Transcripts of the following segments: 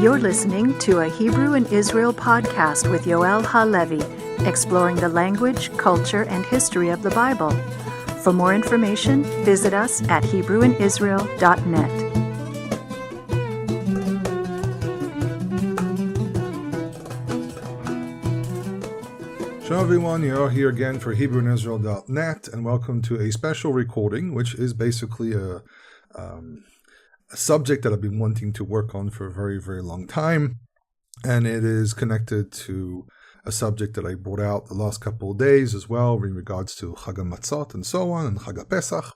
You're listening to a Hebrew in Israel podcast with Yoel Halevi, exploring the language, culture, and history of the Bible. For more information, visit us at HebrewInIsrael.net. Shalom everyone, you're here again for HebrewInIsrael.net, and welcome to a special recording, which is basically a subject that I've been wanting to work on for a very, very long time, and it is connected to a subject that I brought out the last couple of days as well in regards to Chag HaMatzot and so on, and Chag HaPesach.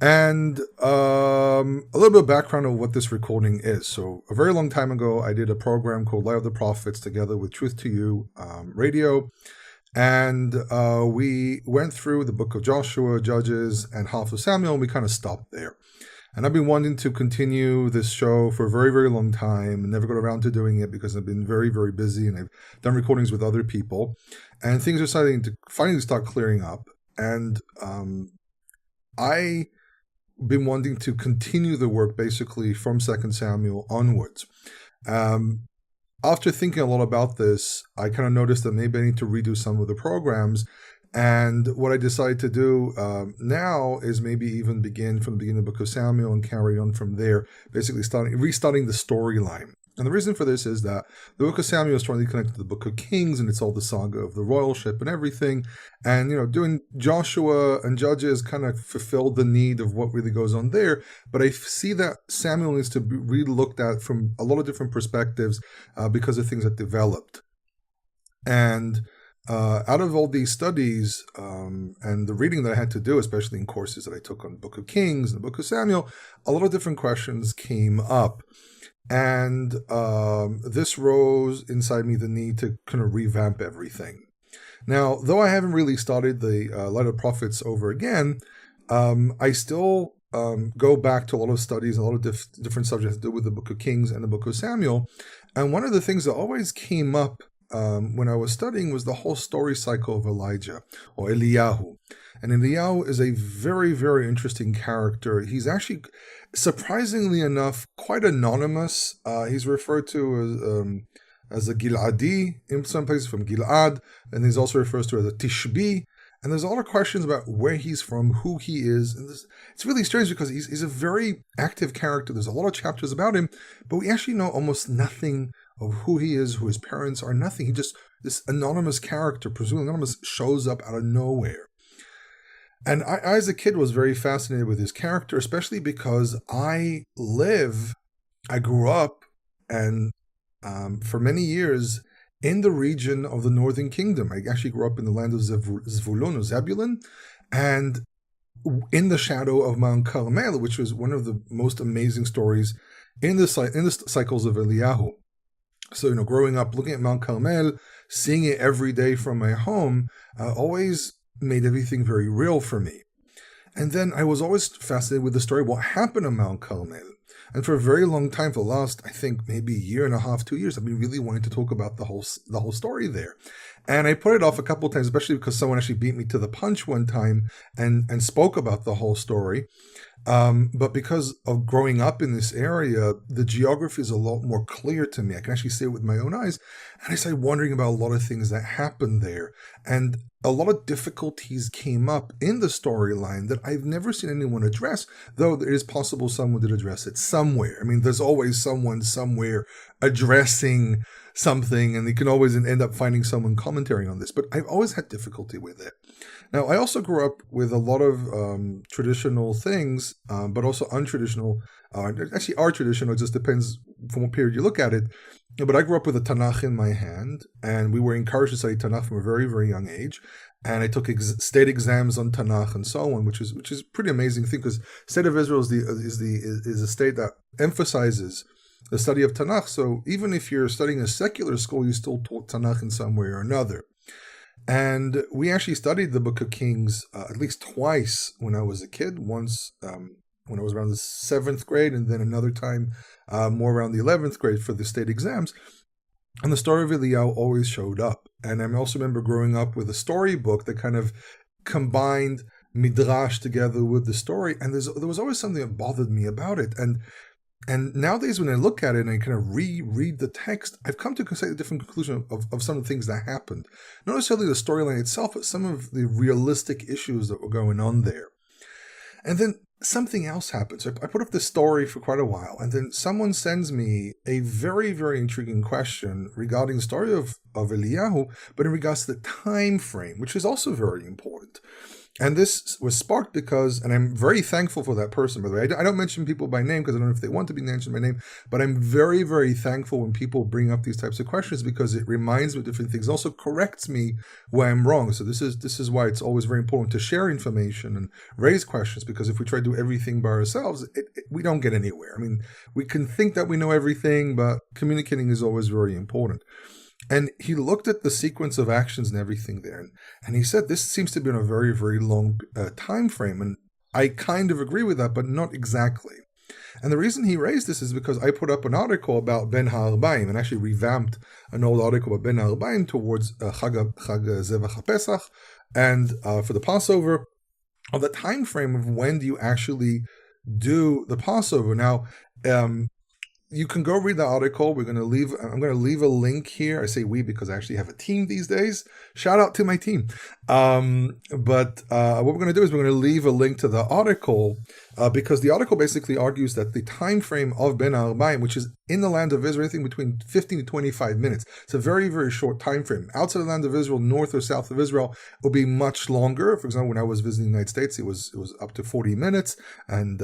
And a little bit of background of what this recording is. So a very long time ago, I did a program called Light of the Prophets together with Truth to You Radio. And we went through the book of Joshua, Judges, and half of Samuel, and we kind of stopped there. And I've been wanting to continue this show for a very, very long time and never got around to doing it because I've been very, very busy and I've done recordings with other people. And things are finally start clearing up. And I've been wanting to continue the work basically from 2 Samuel onwards. After thinking a lot about this, I kind of noticed that maybe I need to redo some of the programs. And what I decided to do now is maybe even begin from the beginning of the book of Samuel and carry on from there, basically restarting the storyline. And the reason for this is that the book of Samuel is strongly connected to the book of Kings, and it's all the saga of the royalship and everything. And, doing Joshua and Judges kind of fulfilled the need of what really goes on there. But I see that Samuel needs to be really looked at from a lot of different perspectives because of things that developed. And out of all these studies and the reading that I had to do, especially in courses that I took on the Book of Kings and the Book of Samuel, a lot of different questions came up. And this rose inside me the need to kind of revamp everything. Now, though I haven't really started the Light of Prophets over again, I still go back to a lot of studies, a lot of different subjects to do with the Book of Kings and the Book of Samuel. And one of the things that always came up when I was studying was the whole story cycle of Elijah, or Eliyahu. And Eliyahu is a very, very interesting character. He's actually, surprisingly enough, quite anonymous. He's referred to as a Giladi in some places, from Gilad, and he's also referred to as a Tishbi. And there's a lot of questions about where he's from, who he is. And it's really strange because he's a very active character. There's a lot of chapters about him, but we actually know almost nothing of who he is, who his parents are, nothing. He just, this anonymous character, presumably anonymous, shows up out of nowhere. And I, as a kid, was very fascinated with his character, especially because I grew up, and for many years, in the region of the Northern Kingdom. I actually grew up in the land of Zvulun, or Zebulun, and in the shadow of Mount Carmel, which was one of the most amazing stories in the cycles of Eliyahu. So, growing up, looking at Mount Carmel, seeing it every day from my home, always made everything very real for me. And then I was always fascinated with the story of what happened on Mount Carmel. And for a very long time, for the last, I think, maybe a year and a half, 2 years, I've been really wanting to talk about the whole story there. And I put it off a couple of times, especially because someone actually beat me to the punch one time and spoke about the whole story. But because of growing up in this area, the geography is a lot more clear to me. I can actually see it with my own eyes. And I started wondering about a lot of things that happened there. And a lot of difficulties came up in the storyline that I've never seen anyone address, though it is possible someone did address it somewhere. I mean, there's always someone somewhere addressing something, and you can always end up finding someone commentating on this. But I've always had difficulty with it. Now, I also grew up with a lot of traditional things, but also untraditional. Actually, are traditional. It just depends from what period you look at it. But I grew up with a Tanakh in my hand, and we were encouraged to study Tanakh from a very, very young age. And I took state exams on Tanakh and so on, which is a pretty amazing thing, because State of Israel is a state that emphasizes the study of Tanakh. So even if you're studying a secular school, you still taught Tanakh in some way or another. And we actually studied the Book of Kings at least twice when I was a kid. Once when I was around the 7th grade, and then another time more around the 11th grade for the state exams. And the story of Eliyahu always showed up. And I also remember growing up with a storybook that kind of combined midrash together with the story. And there was always something that bothered me about it. And And nowadays, when I look at it and I kind of reread the text, I've come to a slightly different conclusion of some of the things that happened. Not necessarily the storyline itself, but some of the realistic issues that were going on there. And then something else happens. I put up this story for quite a while, and then someone sends me a very, very intriguing question regarding the story of Eliyahu, but in regards to the time frame, which is also very important. And this was sparked because, and I'm very thankful for that person, by the way. I don't mention people by name because I don't know if they want to be mentioned by name, but I'm very, very thankful when people bring up these types of questions because it reminds me of different things, also corrects me where I'm wrong. So this is why it's always very important to share information and raise questions, because if we try to do everything by ourselves, we don't get anywhere. I mean, we can think that we know everything, but communicating is always very important. And he looked at the sequence of actions and everything there, and he said this seems to be on a very, very long time frame. And I kind of agree with that, but not exactly. And the reason he raised this is because I put up an article about Ben HaArbaim and actually revamped an old article about Ben HaArbaim towards Chag YHWH Pesach and for the Passover, of the time frame of when do you actually do the Passover. Now, you can go read the article. I'm going to leave a link here. I say we because I actually have a team these days. Shout out to my team. But what we're going to do is we're going to leave a link to the article because the article basically argues that the time frame of Ben HaArbaim, which is in the land of Israel, anything between 15 to 25 minutes. It's a very, very short time frame. Outside the land of Israel, north or south of Israel, it will be much longer. For example, when I was visiting the United States, it was up to 40 minutes, and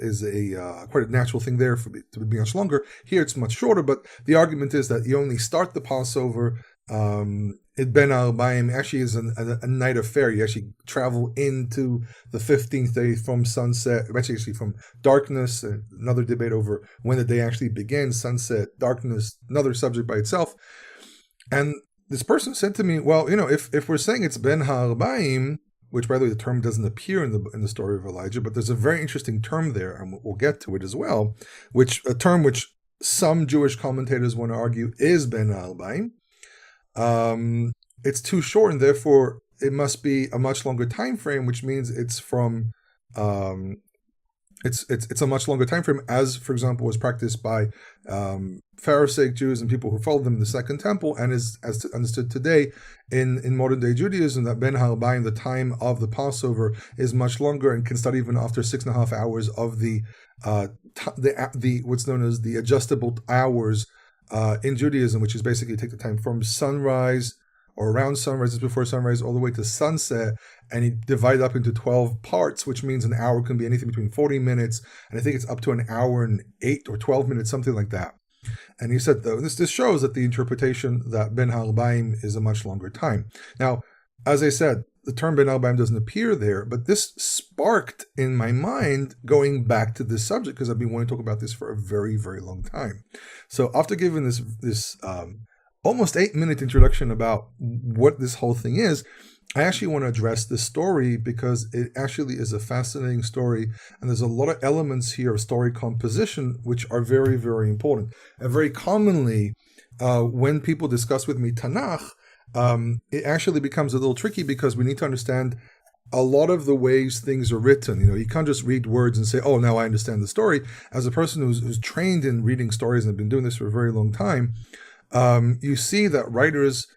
is a quite a natural thing there to be much longer. Here it's much shorter, but the argument is that you only start the Passover. It Ben HaArbaim actually is a night affair. You actually travel into the 15th day from sunset, actually from darkness. Another debate over when the day actually begins, sunset, darkness, another subject by itself. And this person said to me, well, if we're saying it's Ben HaArbaim, which, by the way, the term doesn't appear in the story of Elijah, but there's a very interesting term there, and we'll get to it as well, a term which some Jewish commentators want to argue is Ben HaArbaim. It's too short, and therefore it must be a much longer time frame, which means it's from it's a much longer time frame, as, for example, was practiced by Pharisaic Jews and people who followed them in the Second Temple, and is as understood today in modern day Judaism, that Ben HaArbaim, the time of the Passover, is much longer and can start even after 6.5 hours of the what's known as the adjustable hours in Judaism, which is basically take the time from sunrise or around sunrise, just before sunrise, all the way to sunset, and he divided up into 12 parts, which means an hour can be anything between 40 minutes, and I think it's up to an hour and 8 or 12 minutes, something like that. And he said, though, this shows that the interpretation that Ben HaArbaim is a much longer time. Now, as I said, the term Ben HaArbaim doesn't appear there, but this sparked in my mind going back to this subject because I've been wanting to talk about this for a very, very long time. So after giving this almost 8-minute introduction about what this whole thing is, I actually want to address this story because it actually is a fascinating story, and there's a lot of elements here of story composition which are very, very important. And very commonly, when people discuss with me Tanakh, it actually becomes a little tricky because we need to understand a lot of the ways things are written. You can't just read words and say, oh, now I understand the story. As a person who's trained in reading stories and have been doing this for a very long time, you see that writers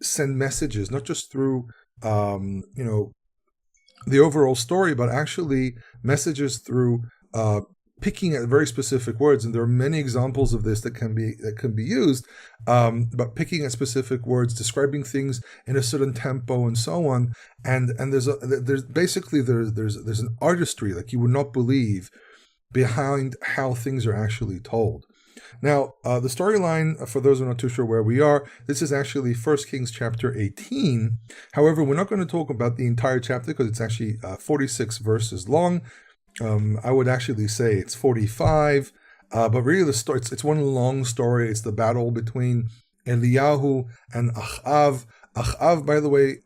send messages, not just through the overall story, but actually messages through picking at very specific words. And there are many examples of this that can be used, but picking at specific words, describing things in a certain tempo, and so on. And there's an artistry like you would not believe behind how things are actually told. Now, the storyline, for those who are not too sure where we are, this is actually 1 Kings chapter 18. However, we're not going to talk about the entire chapter because it's actually 46 verses long. I would actually say it's 45, but really the story, it's one long story. It's the battle between Eliyahu and Achav. Achav, by the way,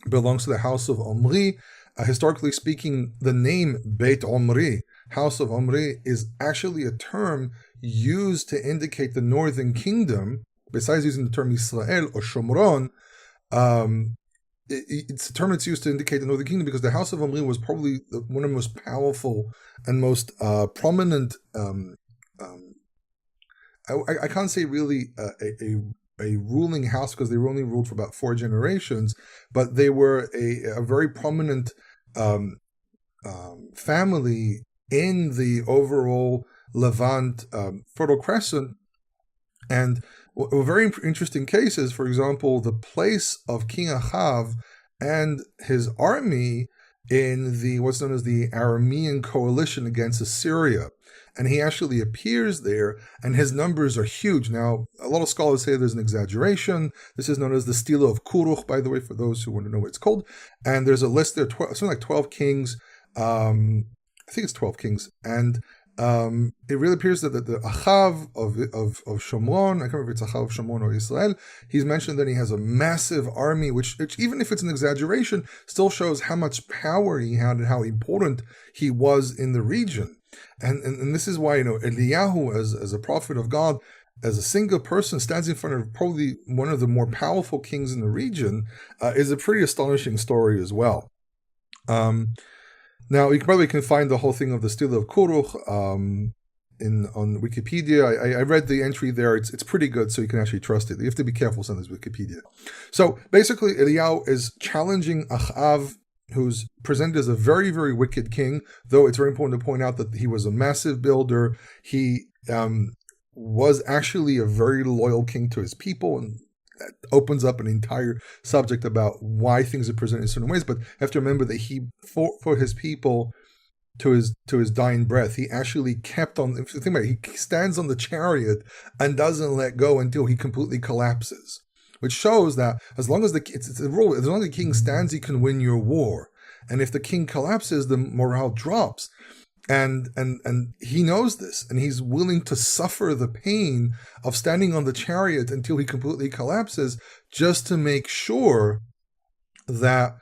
belongs to the house of Omri. Historically speaking, the name Beit Omri, House of Omri, is actually a term used to indicate the northern kingdom, besides using the term Israel or Shomron. it's a term that's used to indicate the northern kingdom because the house of Omri was probably one of the most powerful and most prominent. I can't say really a ruling house because they only ruled for about 4 generations, but they were a very prominent family in the overall Levant Fertile Crescent. And a very interesting case is, for example, the place of King Achav and his army in the what's known as the Aramean coalition against Assyria. And he actually appears there, and his numbers are huge. Now, a lot of scholars say there's an exaggeration. This is known as the Stela of Kuruch, by the way, for those who want to know what it's called. And there's a list there, something like 12 kings. I think it's 12 kings. And it really appears that the Achav of Shomron, I can't remember if it's Achav of Shomron or Israel, he's mentioned that he has a massive army, which even if it's an exaggeration, still shows how much power he had and how important he was in the region. And this is why, Eliyahu, as a prophet of God, as a single person, stands in front of probably one of the more powerful kings in the region, is a pretty astonishing story as well. Now, you probably can find the whole thing of the Stela of Kuruch on Wikipedia. I read the entry there. It's pretty good, so you can actually trust it. You have to be careful sometimes with Wikipedia. So basically, Eliyahu is challenging Achav, who's presented as a very, very wicked king, though it's very important to point out that he was a massive builder. He was actually a very loyal king to his people, and that opens up an entire subject about why things are presented in certain ways. But you have to remember that he fought for his people to his dying breath. He actually kept on. If you think about it, he stands on the chariot and doesn't let go until he completely collapses, which shows that as long as it's a rule, as long as the king stands, he can win your war. And if the king collapses, the morale drops. And he knows this, and he's willing to suffer the pain of standing on the chariot until he completely collapses, just to make sure that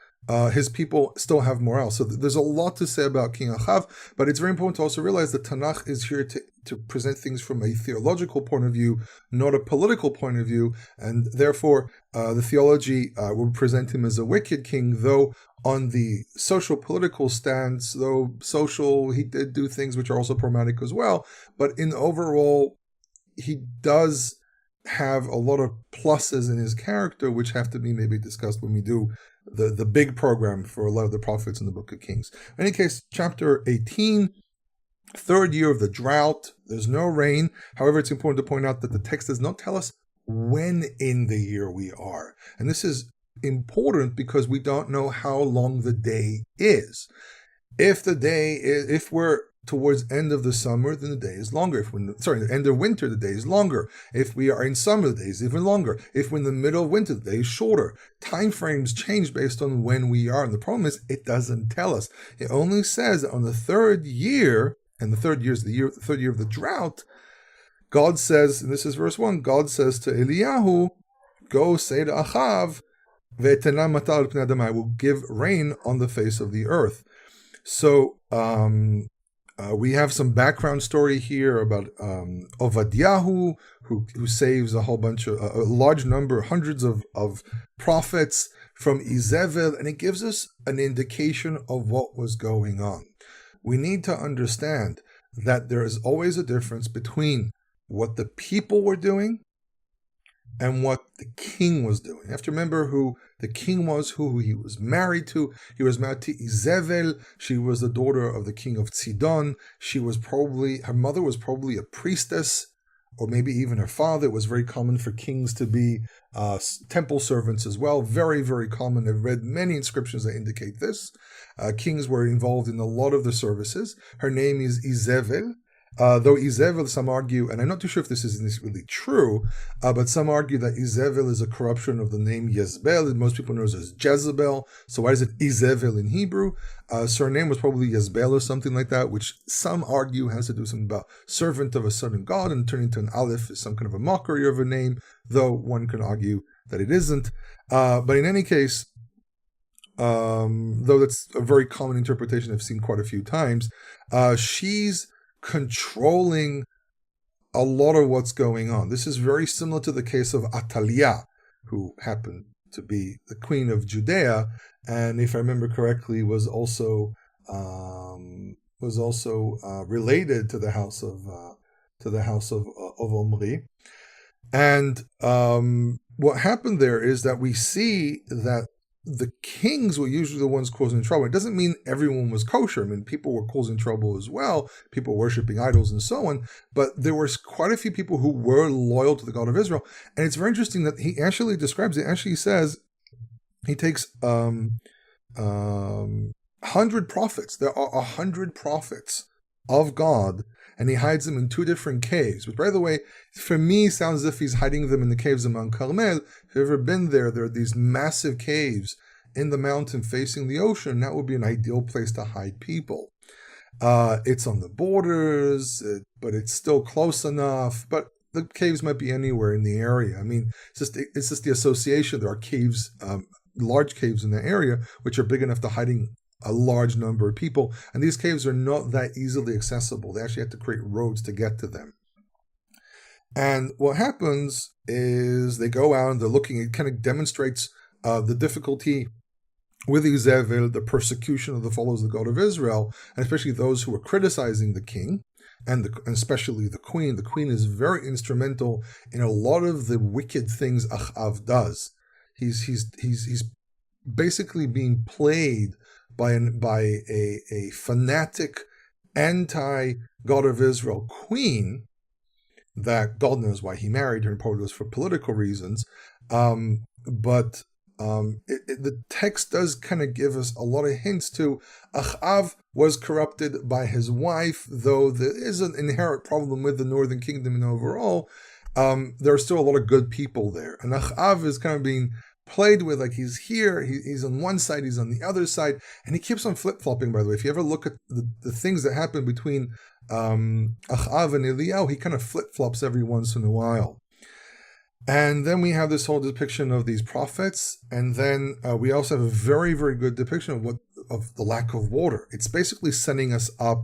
his people still have morale. So there's a lot to say about King Achav, but it's very important to also realize that Tanakh is here to present things from a theological point of view, not a political point of view, and therefore the theology will present him as a wicked king, though on the social political stance, he did do things which are also problematic as well, but in overall, he does have a lot of pluses in his character, which have to be maybe discussed when we do the big program for a lot of the prophets in the Book of Kings. In any case, chapter 18, 3rd year of the drought. There's no rain. However, it's important to point out that the text does not tell us when in the year we are. And this is important because we don't know how long the day is. If we're towards end of the summer, then the day is longer. The end of winter, the day is longer. If we are in summer, the day is even longer. If we're in the middle of winter, the day is shorter. Time frames change based on when we are. And the problem is, it doesn't tell us. It only says that on the 3rd year, and the 3rd year is the 3rd year of the drought, God says, and this is verse 1, God says to Eliyahu, go say to Achav, I will give rain on the face of the earth. So we have some background story here about Ovadiyahu, who saves a whole bunch of a large number, hundreds of prophets from Jezebel, and it gives us an indication of what was going on. We need to understand that there is always a difference between what the people were doing and what the king was doing. You have to remember who the king was, who he was married to. He was married to Jezebel. She was the daughter of the king of Sidon. Her mother was probably a priestess, or maybe even her father. It was very common for kings to be temple servants as well. Very, very common. I've read many inscriptions that indicate this. Kings were involved in a lot of the services. Her name is Jezebel. Though Jezebel, some argue, and I'm not too sure if this is really true, but some argue that Jezebel is a corruption of the name Jezebel, that most people know as Jezebel. So why is it Jezebel in Hebrew? So her name was probably Jezebel or something like that, which some argue has to do something about servant of a certain god, and turning to an aleph is some kind of a mockery of a name, though one can argue that it isn't. But in any case, though that's a very common interpretation I've seen quite a few times, she's controlling a lot of what's going on. This is very similar to the case of Atalia, who happened to be the queen of Judea, and if I remember correctly, was also related to the house of Omri. And what happened there is that we see that the kings were usually the ones causing trouble. It doesn't mean everyone was kosher. I mean, people were causing trouble as well. People were worshiping idols and so on. But there were quite a few people who were loyal to the God of Israel. And it's very interesting that he actually describes it. Actually says he takes 100 prophets. There are 100 prophets of God, and he hides them in 2 different caves. Which, by the way, for me, sounds as if he's hiding them in the caves of Mount Carmel. If you've ever been there, there are these massive caves in the mountain facing the ocean. That would be an ideal place to hide people. It's on the borders, but it's still close enough. But the caves might be anywhere in the area. I mean, it's just the association. There are caves, large caves in the area, which are big enough to hiding a large number of people, and these caves are not that easily accessible. They actually have to create roads to get to them. And what happens is they go out and they're looking. It kind of demonstrates the difficulty with Jezebel, the persecution of the followers of the God of Israel, and especially those who are criticizing the king, and especially the queen. The queen is very instrumental in a lot of the wicked things Achav does. He's basically being played by a fanatic anti-God of Israel queen that God knows why he married her, and probably was for political reasons. But the text does kind of give us a lot of hints to Achav was corrupted by his wife, though there is an inherent problem with the northern kingdom and overall. There are still a lot of good people there. And Achav is kind of being played with, like he's here, he's on one side, he's on the other side, and he keeps on flip-flopping, by the way. If you ever look at the things that happen between Achav and Eliyahu, he kind of flip-flops every once in a while. And then we have this whole depiction of these prophets, and then we also have a very, very good depiction of the lack of water. It's basically setting us up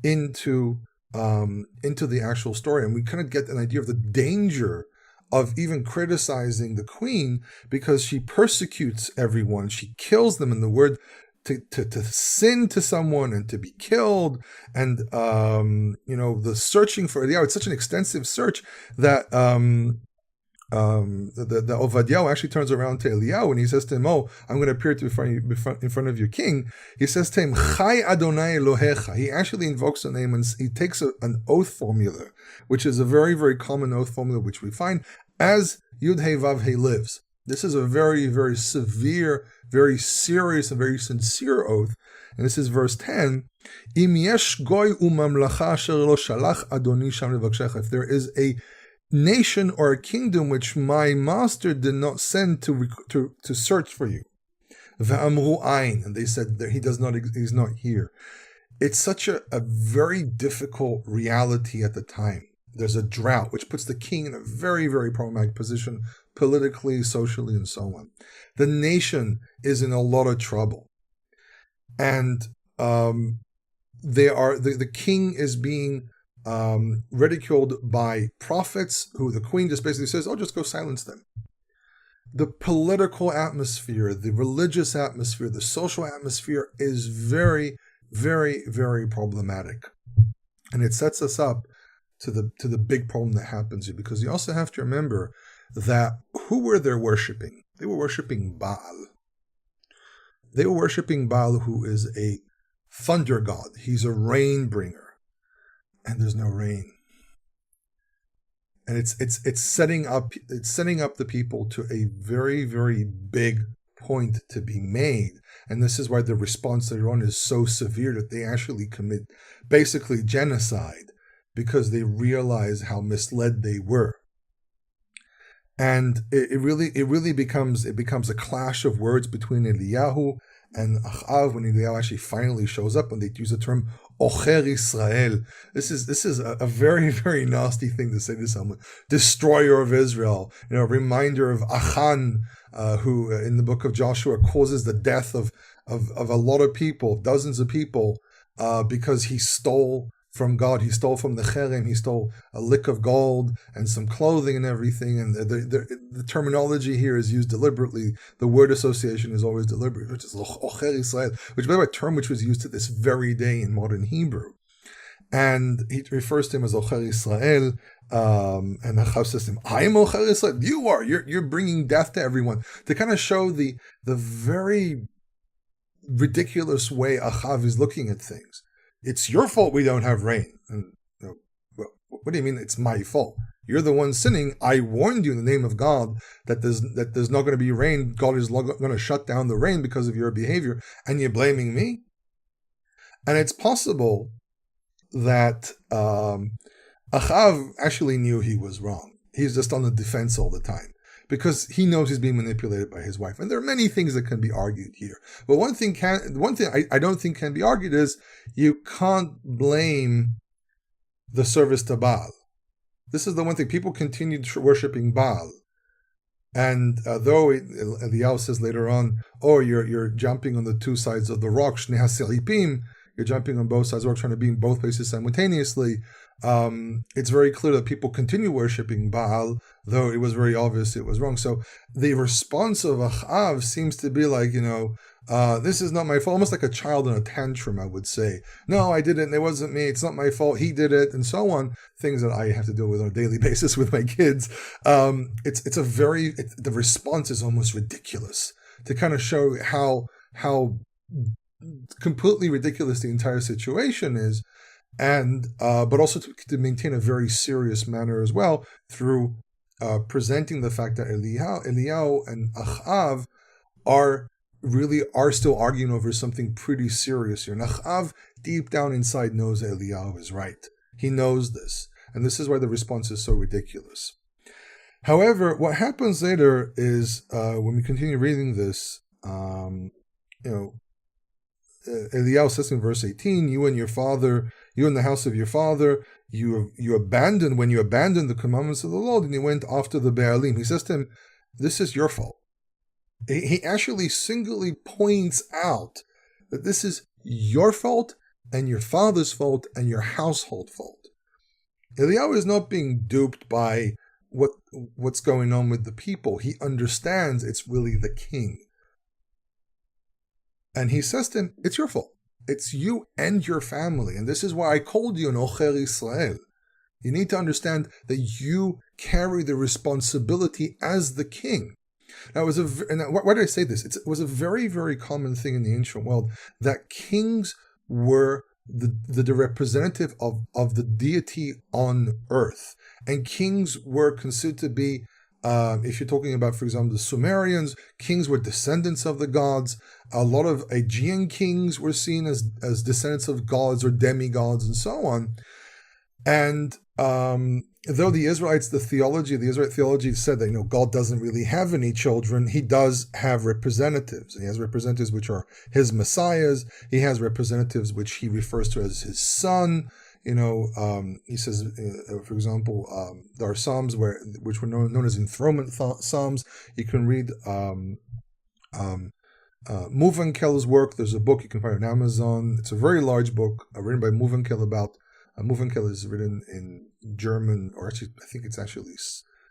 into the actual story, and we kind of get an idea of the danger of even criticizing the queen, because she persecutes everyone. She kills them, in the word to sin to someone and to be killed. And the searching for Eliyahu, it's such an extensive search that the Ovadiah actually turns around to Eliyahu and he says to him, "Oh, I'm going to appear in front of your king." He says to him, "Chai Adonai Elohecha." He actually invokes the name, and he takes an oath formula, which is a very, very common oath formula, which we find as Yud Hey Vav Hey lives. This is a very, very severe, very serious, and very sincere oath. And this is verse 10. Im yesh goy u'mamlacha asher lo shalach Adoni sham levakshecha. If there is a nation or a kingdom which my master did not send to search for you, ve'amru ayin, and they said that he's not here. It's such a very difficult reality at the time. There's a drought, which puts the king in a very, very problematic position, politically, socially, and so on. The nation is in a lot of trouble, and the king is being ridiculed by prophets, who the queen just basically says, "Oh, just go silence them." The political atmosphere, the religious atmosphere, the social atmosphere is very, very, very problematic, and it sets us up to the big problem that happens here, because you also have to remember that who were they worshiping? They were worshiping Baal. They were worshiping Baal, who is a thunder god. He's a rain bringer, and there's no rain. And it's setting up the people to a very, very big point to be made. And this is why the response later on is so severe, that they actually commit basically genocide, because they realize how misled they were. And it really becomes a clash of words between Eliyahu and Achav, when Eliyahu actually finally shows up, and they use the term Ocher Israel. This is a very, very nasty thing to say to someone. Destroyer of Israel. A reminder of Achan, who in the book of Joshua causes the death of a lot of people, dozens of people, because he stole from God. He stole from the cherem. He stole a lick of gold and some clothing and everything. And the terminology here is used deliberately. The word association is always deliberate, which is Ocher Israel, which by the way, a term which was used to this very day in modern Hebrew. And he refers to him as Ocher Israel. And Achav says to him, I am Ocher Israel. You are. You're bringing death to everyone, to kind of show the very ridiculous way Achav is looking at things. It's your fault we don't have rain. And well, what do you mean it's my fault? You're the one sinning. I warned you in the name of God that there's not going to be rain. God is going to shut down the rain because of your behavior, and you're blaming me. And it's possible that Achav actually knew he was wrong. He's just on the defense all the time, because he knows he's being manipulated by his wife. And there are many things that can be argued here. But one thing I don't think can be argued is you can't blame the service to Baal. This is the one thing. People continued worshipping Baal. And though Eliyahu says later on, you're jumping on the two sides of the rock, Shnei HaSeripim, you're jumping on both sides of the rock, trying to be in both places simultaneously. It's very clear that people continue worshipping Baal, though it was very obvious it was wrong. So the response of Achav seems to be like, this is not my fault, almost like a child in a tantrum, I would say. No, I didn't, it wasn't me, it's not my fault, he did it, and so on. Things that I have to deal with on a daily basis with my kids. The response is almost ridiculous, to kind of show how completely ridiculous the entire situation is. And but also to maintain a very serious manner as well, through presenting the fact that Eliyahu and Achav are still arguing over something pretty serious here. And Achav deep down inside knows that Eliyahu is right. He knows this, and this is why the response is so ridiculous. However, what happens later is when we continue reading this, Eliyahu says in verse 18, you and the house of your father, you abandoned the commandments of the Lord, and you went after the Baalim. He says to him, this is your fault. He actually singly points out that this is your fault and your father's fault and your household fault. Eliyahu is not being duped by what's going on with the people. He understands it's really the king. And he says to him, it's your fault. It's you and your family. And this is why I called you an Ocher Israel. You need to understand that you carry the responsibility as the king. Now, why did I say this? It was a very, very common thing in the ancient world that kings were the representative of the deity on earth. And kings were considered to be, if you're talking about, for example, the Sumerians, kings were descendants of the gods. A lot of Aegean kings were seen as descendants of gods or demigods and so on. And though the Israelite theology said that God doesn't really have any children, he does have representatives. He has representatives which are his messiahs. He has representatives which he refers to as his son. He says, for example, there are psalms which were known as enthronement psalms. You can read Muvenkel's work. There's a book you can find on Amazon. It's a very large book written by Muvenkel about. Muvenkel is written in German, or actually, I think it's actually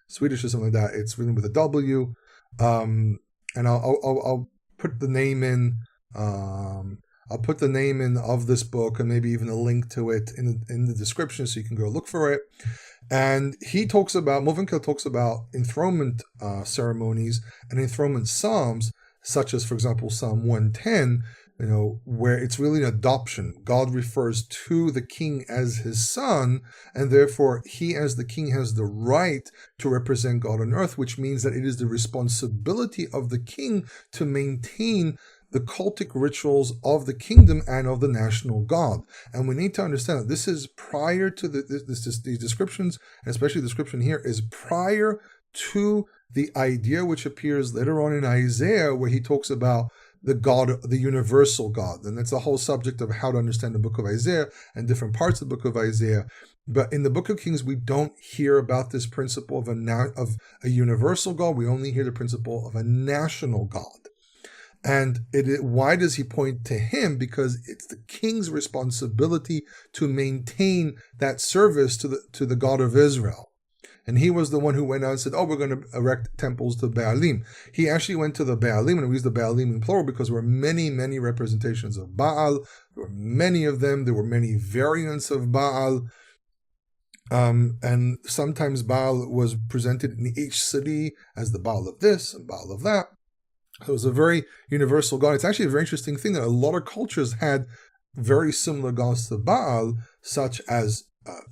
Swedish or something like that. It's written with a W, and I'll put the name in. I'll put the name in of this book and maybe even a link to it in the description so you can go look for it. And Muvenkel talks about enthronement ceremonies and enthronement psalms, such as, for example, Psalm 110, where it's really an adoption. God refers to the king as his son, and therefore he as the king has the right to represent God on earth, which means that it is the responsibility of the king to maintain the cultic rituals of the kingdom and of the national god. And we need to understand that this is prior to these descriptions, and especially the description here is prior to the idea which appears later on in Isaiah, where he talks about the God, the universal God. And that's the whole subject of how to understand the book of Isaiah and different parts of the book of Isaiah. But in the book of Kings, we don't hear about this principle of a universal God. We only hear the principle of a national God. And why does he point to him? Because it's the king's responsibility to maintain that service to the God of Israel. And he was the one who went out and said, we're going to erect temples to Baalim. He actually went to the Baalim, and we use the Baalim in plural because there were many, many representations of Baal. There were many of them. There were many variants of Baal. And sometimes Baal was presented in each city as the Baal of this and Baal of that. So it was a very universal god. It's actually a very interesting thing that a lot of cultures had very similar gods to Baal, such as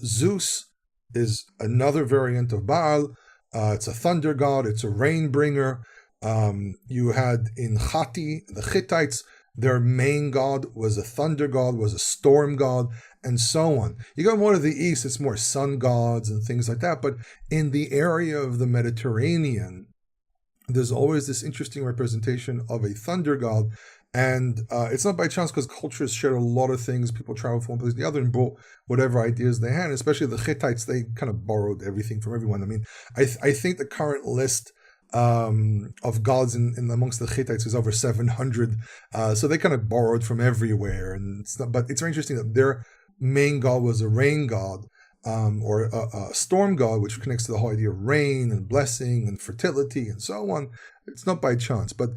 Zeus is another variant of Baal. It's a thunder god. It's a rain bringer. You had in Hatti, the Hittites, their main god was a thunder god, was a storm god, and so on. You go more to the east, it's more sun gods and things like that. But in the area of the Mediterranean, there's always this interesting representation of a thunder god. And it's not by chance, because cultures share a lot of things. People travel from one place to the other and brought whatever ideas they had. And especially the Hittites, they kind of borrowed everything from everyone. I mean, I think the current list of gods in amongst the Hittites is over 700. So they kind of borrowed from everywhere. And but it's very interesting that their main god was a rain god, or a storm god, which connects to the whole idea of rain and blessing and fertility and so on. It's not by chance. But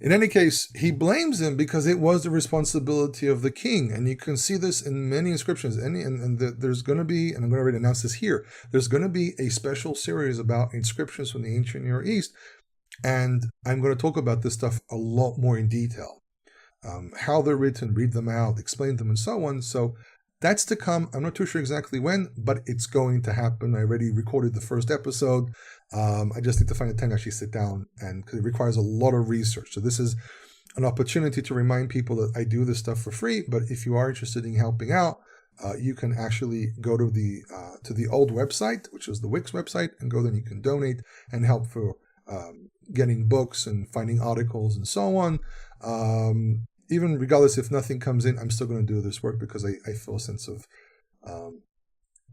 in any case, he blames him because it was the responsibility of the king. And you can see this in many inscriptions. There's going to be, and I'm going to already announce this here, there's going to be a special series about inscriptions from the ancient Near East. And I'm going to talk about this stuff a lot more in detail. How they're written, read them out, explain them, and so on. So that's to come. I'm not too sure exactly when, but it's going to happen. I already recorded the first episode. I just need to find the time to actually sit down, and because it requires a lot of research. So this is an opportunity to remind people that I do this stuff for free. But if you are interested in helping out, you can actually go to the old website, which is the Wix website, and go there and you can donate and help for getting books and finding articles and so on. Even regardless if nothing comes in, I'm still going to do this work because I feel a sense of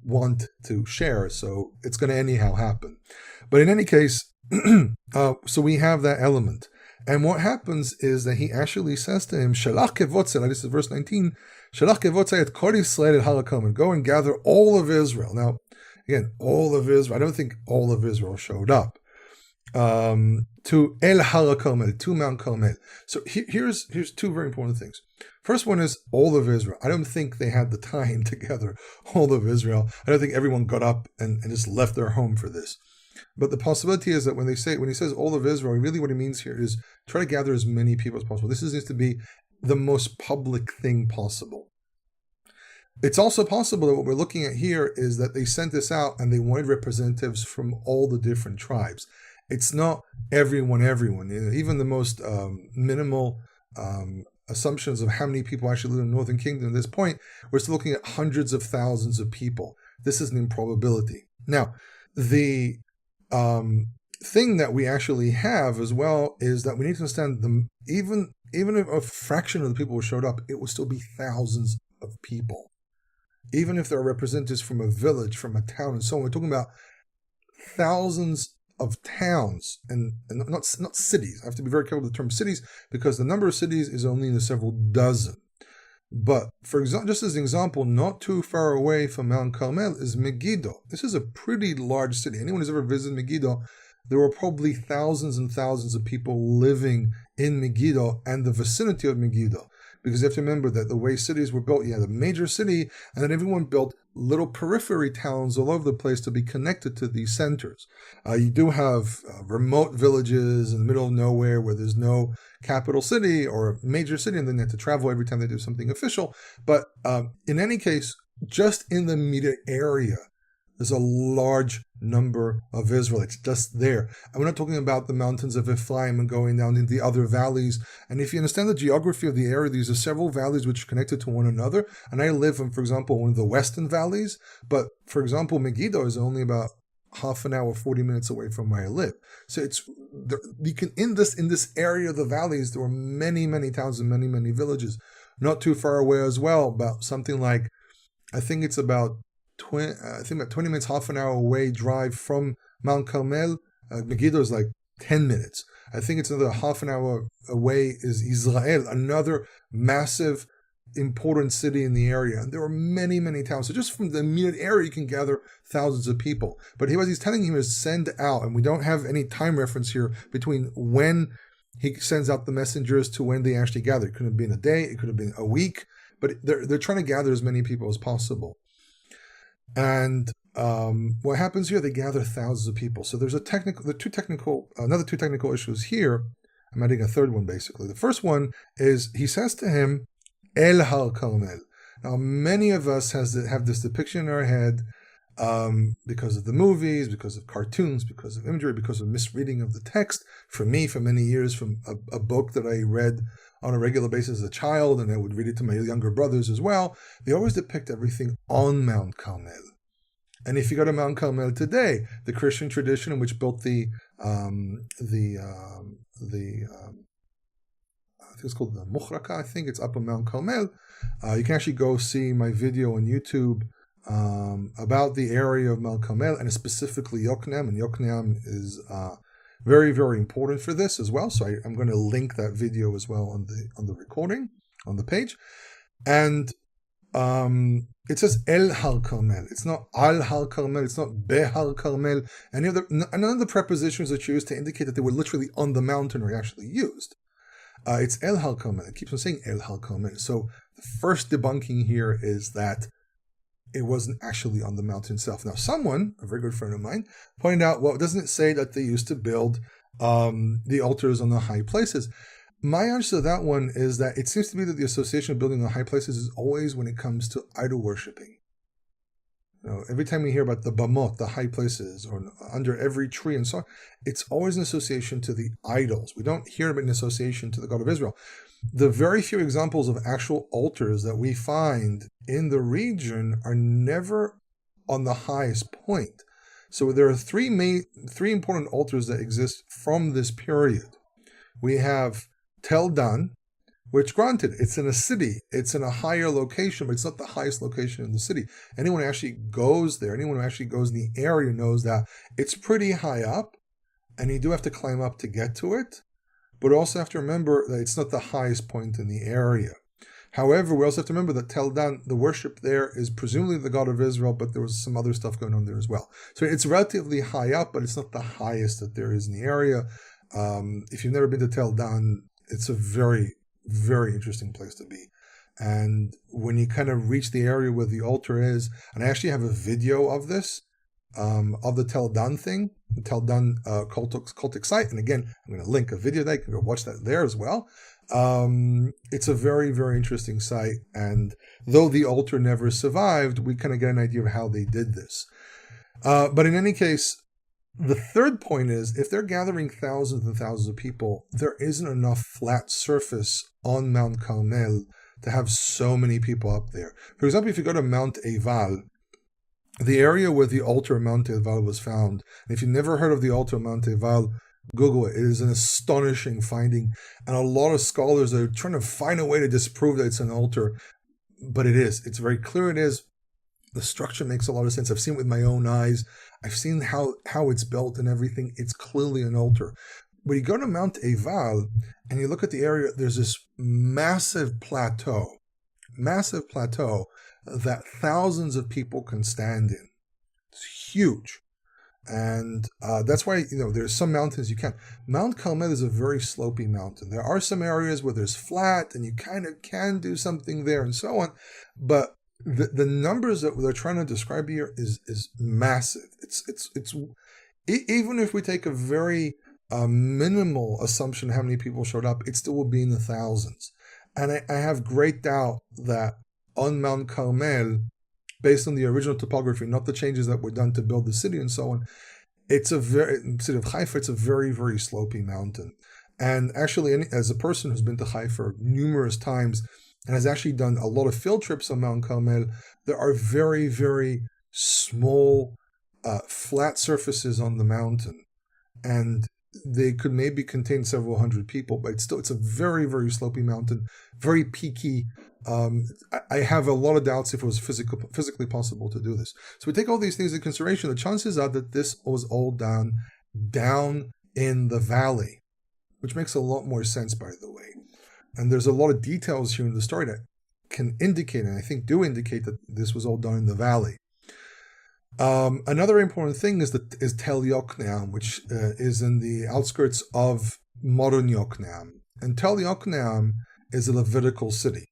want to share. So it's going to anyhow happen. But in any case, so we have that element. And what happens is that he actually says to him, Shalach kevotzei, this is verse 19, Shalach kevotzei et kol Yisrael et halakom, and go and gather all of Israel. Now, again, all of Israel. I don't think all of Israel showed up. To El Harakarmel, to Mount Carmel. So here's two very important things. First one is all of Israel. I don't think they had the time to gather all of Israel. I don't think everyone got up and just left their home for this. But the possibility is that when he says all of Israel, really what he means here is try to gather as many people as possible. This needs to be the most public thing possible. It's also possible that what we're looking at here is that they sent this out and they wanted representatives from all the different tribes. It's not everyone. Even the most minimal assumptions of how many people actually live in the Northern Kingdom at this point, we're still looking at hundreds of thousands of people. This is an improbability. Now, the thing that we actually have as well is that we need to understand even if a fraction of the people who showed up, it will still be thousands of people. Even if there are representatives from a village, from a town, and so on, we're talking about thousands of towns and not cities. I have to be very careful with the term cities because the number of cities is only in the several dozen. But for example, just as an example, not too far away from Mount Carmel is Megiddo. This is a pretty large city. Anyone who's ever visited Megiddo, there were probably thousands and thousands of people living in Megiddo and the vicinity of Megiddo. Because you have to remember that the way cities were built, you had a major city, and then everyone built little periphery towns all over the place to be connected to these centers. You do have remote villages in the middle of nowhere where there's no capital city or a major city, and then they have to travel every time they do something official. But in any case, just in the immediate area, there's a large number of Israelites just there. And we're not talking about the mountains of Ephraim and going down into the other valleys. And if you understand the geography of the area, these are several valleys which are connected to one another. And I live in, for example, one of the western valleys. But, for example, Megiddo is only about half an hour, 40 minutes away from where I live. So you can in this area of the valleys, there were many, many towns and many, many villages. Not too far away as well, about something like, I think it's about 20 minutes, half an hour away drive from Mount Carmel. Megiddo is like 10 minutes. I think it's another half an hour away is Israel, another massive, important city in the area. And there are many, many towns. So just from the immediate area, you can gather thousands of people. But what he's telling him is send out, and we don't have any time reference here between when he sends out the messengers to when they actually gather. It could have been a day, it could have been a week, but they're trying to gather as many people as possible. And what happens here? They gather thousands of people. So there's another two technical issues here. I'm adding a third one basically. The first one is he says to him, El Har Carmel. Now many of us have this depiction in our head because of the movies, because of cartoons, because of imagery, because of misreading of the text. For me, for many years, from a book that I read on a regular basis as a child, and I would read it to my younger brothers as well, they always depict everything on Mount Carmel. And if you go to Mount Carmel today, the Christian tradition in which built I think it's called the Mukhraka, I think it's up on Mount Carmel. You can actually go see my video on YouTube about the area of Mount Carmel, and specifically Yokneam, and Yokneam is very, very important for this as well. So I'm going to link that video as well on the recording on the page. And it says El Har Carmel. It's not Al Har Carmel. It's not Behar Carmel. None of the prepositions that you use to indicate that they were literally on the mountain are actually used. It's El Har Carmel. It keeps on saying El Har Carmel. So the first debunking here is that it wasn't actually on the mountain itself. Now, someone, a very good friend of mine, pointed out, well, doesn't it say that they used to build the altars on the high places? My answer to that one is that it seems to be that the association of building on high places is always when it comes to idol worshiping. You know, every time we hear about the bamot, the high places, or under every tree and so on, it's always an association to the idols. We don't hear about an association to the God of Israel. The very few examples of actual altars that we find in the region are never on the highest point. So there are three important altars that exist from this period. We have Tel Dan, which granted, it's in a city, it's in a higher location, but it's not the highest location in the city. Anyone who actually goes there, anyone who actually goes in the area knows that it's pretty high up, and you do have to climb up to get to it. But also have to remember that it's not the highest point in the area. However, we also have to remember that Tel Dan, the worship there is presumably the God of Israel, but there was some other stuff going on there as well. So it's relatively high up, but it's not the highest that there is in the area. If you've never been to Tel Dan, it's a very, very interesting place to be. And when you kind of reach the area where the altar is, and I actually have a video of this, of the Tel Dan thing, the Tel Dan cultic site. And again, I'm going to link a video there. You can go watch that there as well. It's a very, very interesting site. And though the altar never survived, we kind of get an idea of how they did this. But in any case, the third point is, if they're gathering thousands and thousands of people, there isn't enough flat surface on Mount Carmel to have so many people up there. For example, if you go to Mount Eval, the area where the altar of Mount Eval was found, and if you've never heard of the altar of Mount Eval, Google it. It is an astonishing finding, and a lot of scholars are trying to find a way to disprove that it's an altar, but it is. It's very clear it is. The structure makes a lot of sense. I've seen it with my own eyes. I've seen how it's built and everything. It's clearly an altar. When you go to Mount Eval and you look at the area, there's this massive plateau that thousands of people can stand in. It's huge. And that's why, there's some mountains you can't. Mount Carmel is a very slopey mountain. There are some areas where there's flat and you kind of can do something there and so on. But the numbers that they're trying to describe here is massive. It's even if we take a very minimal assumption of how many people showed up, it still will be in the thousands. And I have great doubt that on Mount Carmel, based on the original topography, not the changes that were done to build the city and so on, city of Haifa, it's a very, very slopey mountain. And actually, as a person who's been to Haifa numerous times and has actually done a lot of field trips on Mount Carmel, there are very, very small, flat surfaces on the mountain. And they could maybe contain several hundred people, but it's a very, very slopey mountain, very peaky. I have a lot of doubts if it was physically possible to do this. So we take all these things into consideration. The chances are that this was all down in the valley, which makes a lot more sense, by the way. And there's a lot of details here in the story that can indicate, and I think do indicate, that this was all done in the valley. Another important thing is Tel Yokneam, which is in the outskirts of modern Yokneam. And Tel Yokneam is a Levitical city.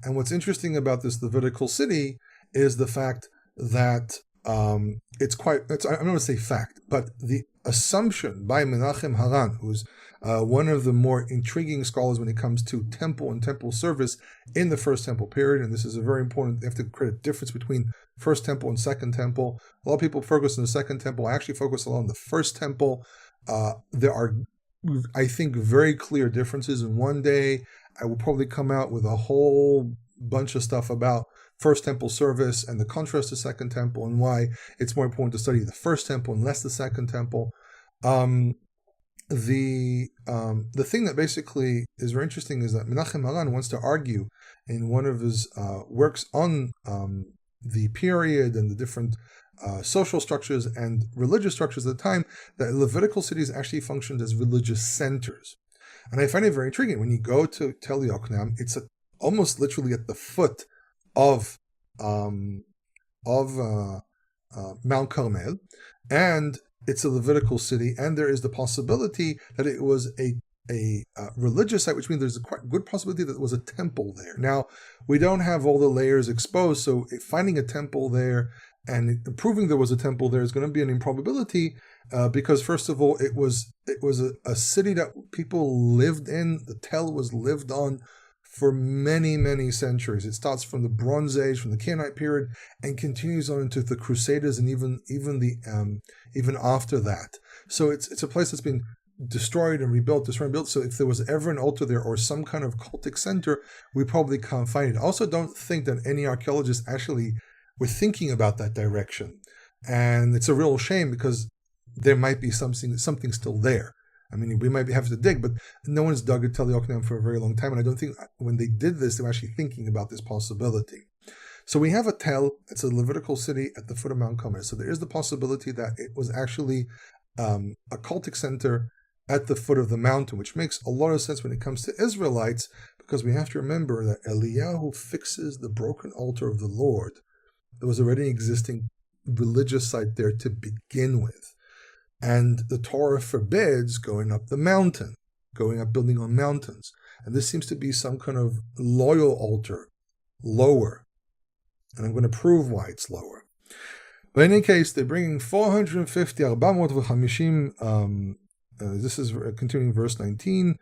And what's interesting about this Levitical city is the fact that I'm not going to say fact, but the assumption by Menachem Haran, who's one of the more intriguing scholars when it comes to temple and temple service in the First Temple period, and this is a very important, they have to create a difference between First Temple and Second Temple. A lot of people focus on the Second Temple. I actually focus a lot on the First Temple. There are, I think, very clear differences, and one day I will probably come out with a whole bunch of stuff about First Temple service and the contrast to Second Temple, and why it's more important to study the First Temple and less the Second Temple. The thing that basically is very interesting is that Menachem Haran wants to argue in one of his works on the period and the different social structures and religious structures at the time, that Levitical cities actually functioned as religious centers. And I find it very intriguing. When you go to Tel Yokneam, it's almost literally at the foot of Mount Carmel, and it's a Levitical city, and there is the possibility that it was a religious site, which means there's a quite good possibility that there was a temple there. Now, we don't have all the layers exposed, so finding a temple there and proving there was a temple there is going to be an improbability, because first of all, it was a city that people lived in. The Tel was lived on for many, many centuries. It starts from the Bronze Age, from the Canaanite period, and continues on into the Crusaders, and even after that. So it's a place that's been destroyed and rebuilt. So if there was ever an altar there or some kind of cultic center, we probably can't find it. I also don't think that any archaeologists actually were thinking about that direction, and it's a real shame, because there might be something still there. I mean, we might have to dig, but no one's dug at Tel Yokneam for a very long time, and I don't think when they did this, they were actually thinking about this possibility. So we have a Tel, it's a Levitical city at the foot of Mount Carmel. So there is the possibility that it was actually a cultic center at the foot of the mountain, which makes a lot of sense when it comes to Israelites, because we have to remember that Eliyahu fixes the broken altar of the Lord. There was already an existing religious site there to begin with. And the Torah forbids going up the mountain, building on mountains. And this seems to be some kind of loyal altar, lower. And I'm going to prove why it's lower. But in any case, they're bringing 450, 450, this is continuing verse 19.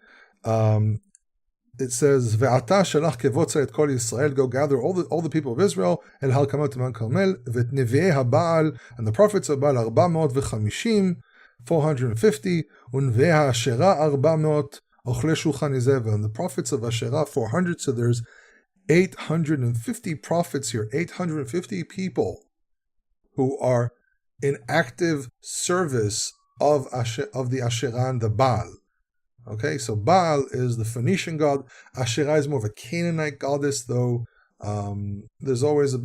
It says, Ve'ata shalach kevotza et kol Yisrael, go gather all the people of Israel, el halkamot Mount Carmel, vet nevi'ei HaBaal, and the prophets of Baal, 450, 450, unve'ei Asherah 400, ochle shulchan Jezebel, and the prophets of Asherah, 400, so there's 850 prophets here, 850 people who are in active service of the Asherah and the Baal. Okay, so Baal is the Phoenician god. Asherah is more of a Canaanite goddess, though there's always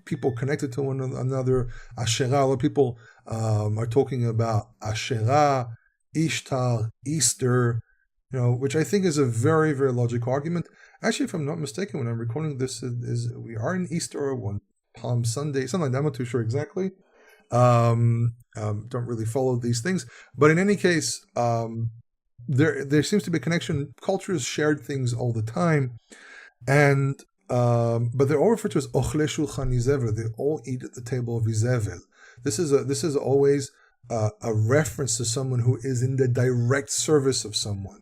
people connected to one another. Asherah, a lot of people are talking about Asherah, Ishtar, Easter, which I think is a very, very logical argument. Actually, if I'm not mistaken, when I'm recording this, we are in Easter or one Palm Sunday, something like that. I'm not too sure exactly. Don't really follow these things, but in any case, there seems to be a connection. Cultures shared things all the time, and but they're all referred to as ochle shulchan Jezebel. They all eat at the table of Jezebel. This is always a reference to someone who is in the direct service of someone.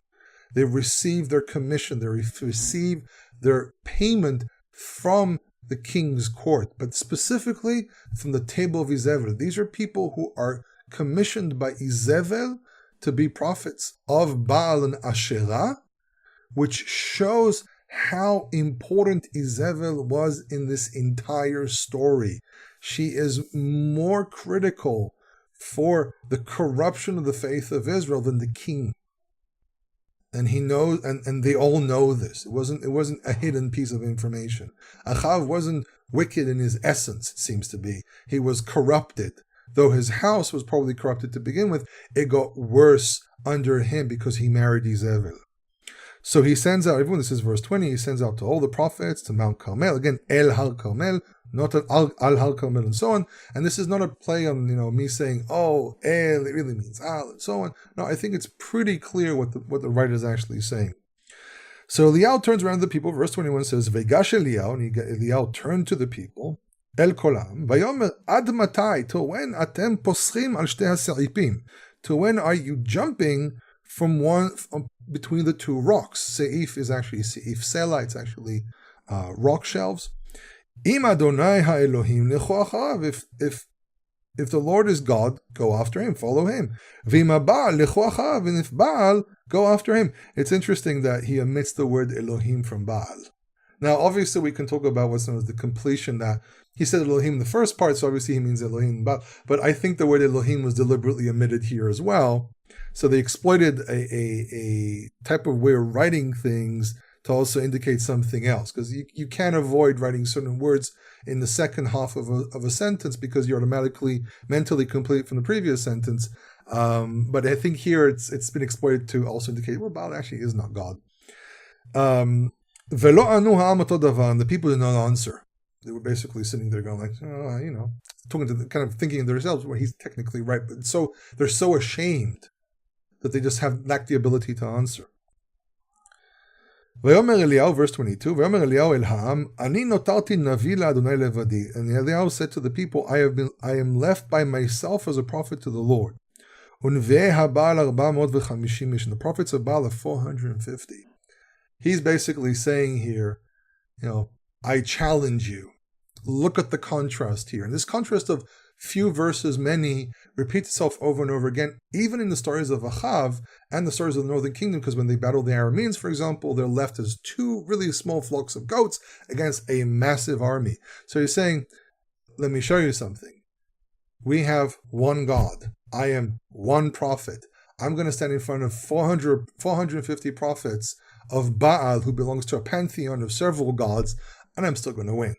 They receive their commission. They receive their payment from the king's court, but specifically from the table of Jezebel. These are people who are commissioned by Jezebel to be prophets of Baal and Asherah, which shows how important Jezebel was in this entire story. She is more critical for the corruption of the faith of Israel than the king. And he knows, and they all know this. It wasn't a hidden piece of information. Achav wasn't wicked in his essence, it seems to be. He was corrupted. though his house was probably corrupted to begin with, it got worse under him because he married Jezebel. So he sends out, everyone, this is verse 20, he sends out to all the prophets to Mount Carmel, again, El Har Carmel, not Al Har Carmel, and so on. And this is not a play on, me saying, oh, El, it really means Al, and so on. No, I think it's pretty clear what the writer is actually saying. So Eliyahu turns around to the people, verse 21 says, Vegash Eliyahu, and Eliyahu turned to the people, El Kolam, Vayomer Ad Matai, till when atem poschim al shtei ha'se'ipim, till when are you jumping from between the two rocks? Seif is actually Seif Sela, it's actually rock shelves. Im Adonai ha'Elohim lechu acharav, if the Lord is God, go after him, follow him. V'im Baal lechu acharav, and if Baal, go after him. It's interesting that he omits the word Elohim from Baal. Now, obviously, we can talk about what's known as the completion, that he said Elohim in the first part, so obviously he means Elohim and Baal. But I think the word Elohim was deliberately omitted here as well. So they exploited a type of way of writing things to also indicate something else, because you can't avoid writing certain words in the second half of a sentence because you're automatically mentally complete from the previous sentence. But I think here it's been exploited to also indicate, well, Baal actually is not God. Velo anu ha'am oto davar, and the people did not answer. They were basically sitting there going like, talking to kind of thinking of themselves, well, he's technically right, but so they're so ashamed that they just lack the ability to answer. Vayomer Eliyahu, verse 22, Vayomer Eliyahu el ha'am, ani notarti navi la'Adonai levadi. And Eliyahu said to the people, I am left by myself as a prophet to the Lord. Unvei ha'Baal 450 ish, and the prophets of Baal are 450. He's basically saying here, I challenge you. Look at the contrast here. And this contrast of few versus many repeats itself over and over again, even in the stories of Achav and the stories of the northern kingdom, because when they battled the Arameans, for example, they're left as two really small flocks of goats against a massive army. So he's saying, let me show you something. We have one God. I am one prophet. I'm going to stand in front of 450 prophets of Baal, who belongs to a pantheon of several gods, and I'm still going to win.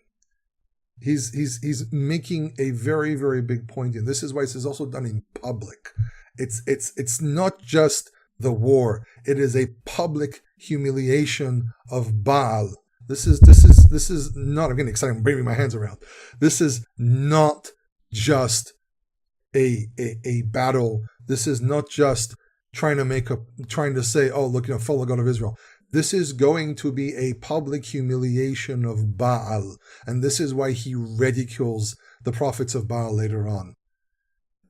He's making a very, very big point here. This is why this is also done in public. It's not just the war. It is a public humiliation of Baal. This is not, I'm getting excited, I'm waving my hands around. This is not just a battle. This is not just trying to say, oh, look, follow God of Israel. This is going to be a public humiliation of Baal, and this is why he ridicules the prophets of Baal later on.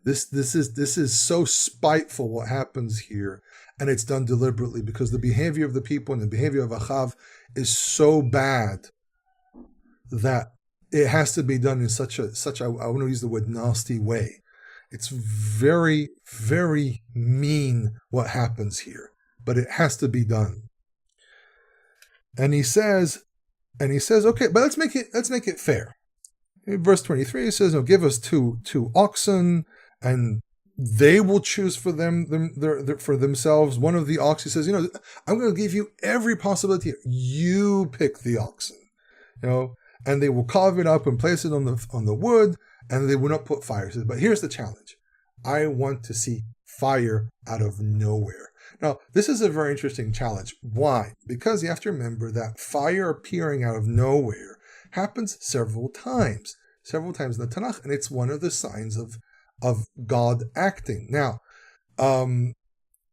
This is so spiteful what happens here, and it's done deliberately because the behavior of the people and the behavior of Achav is so bad that it has to be done in such a I want to use the word nasty way. It's very, very mean what happens here, but it has to be done. And he says, okay, but let's make it fair. In verse 23, he says, give us two oxen, and they will choose for themselves one of the ox. He says, I'm going to give you every possibility. You pick the oxen, and they will carve it up and place it on the wood, and they will not put fire. He says, but here's the challenge. I want to see fire out of nowhere. Now, this is a very interesting challenge. Why? Because you have to remember that fire appearing out of nowhere happens several times in the Tanakh, and it's one of the signs of God acting. Now,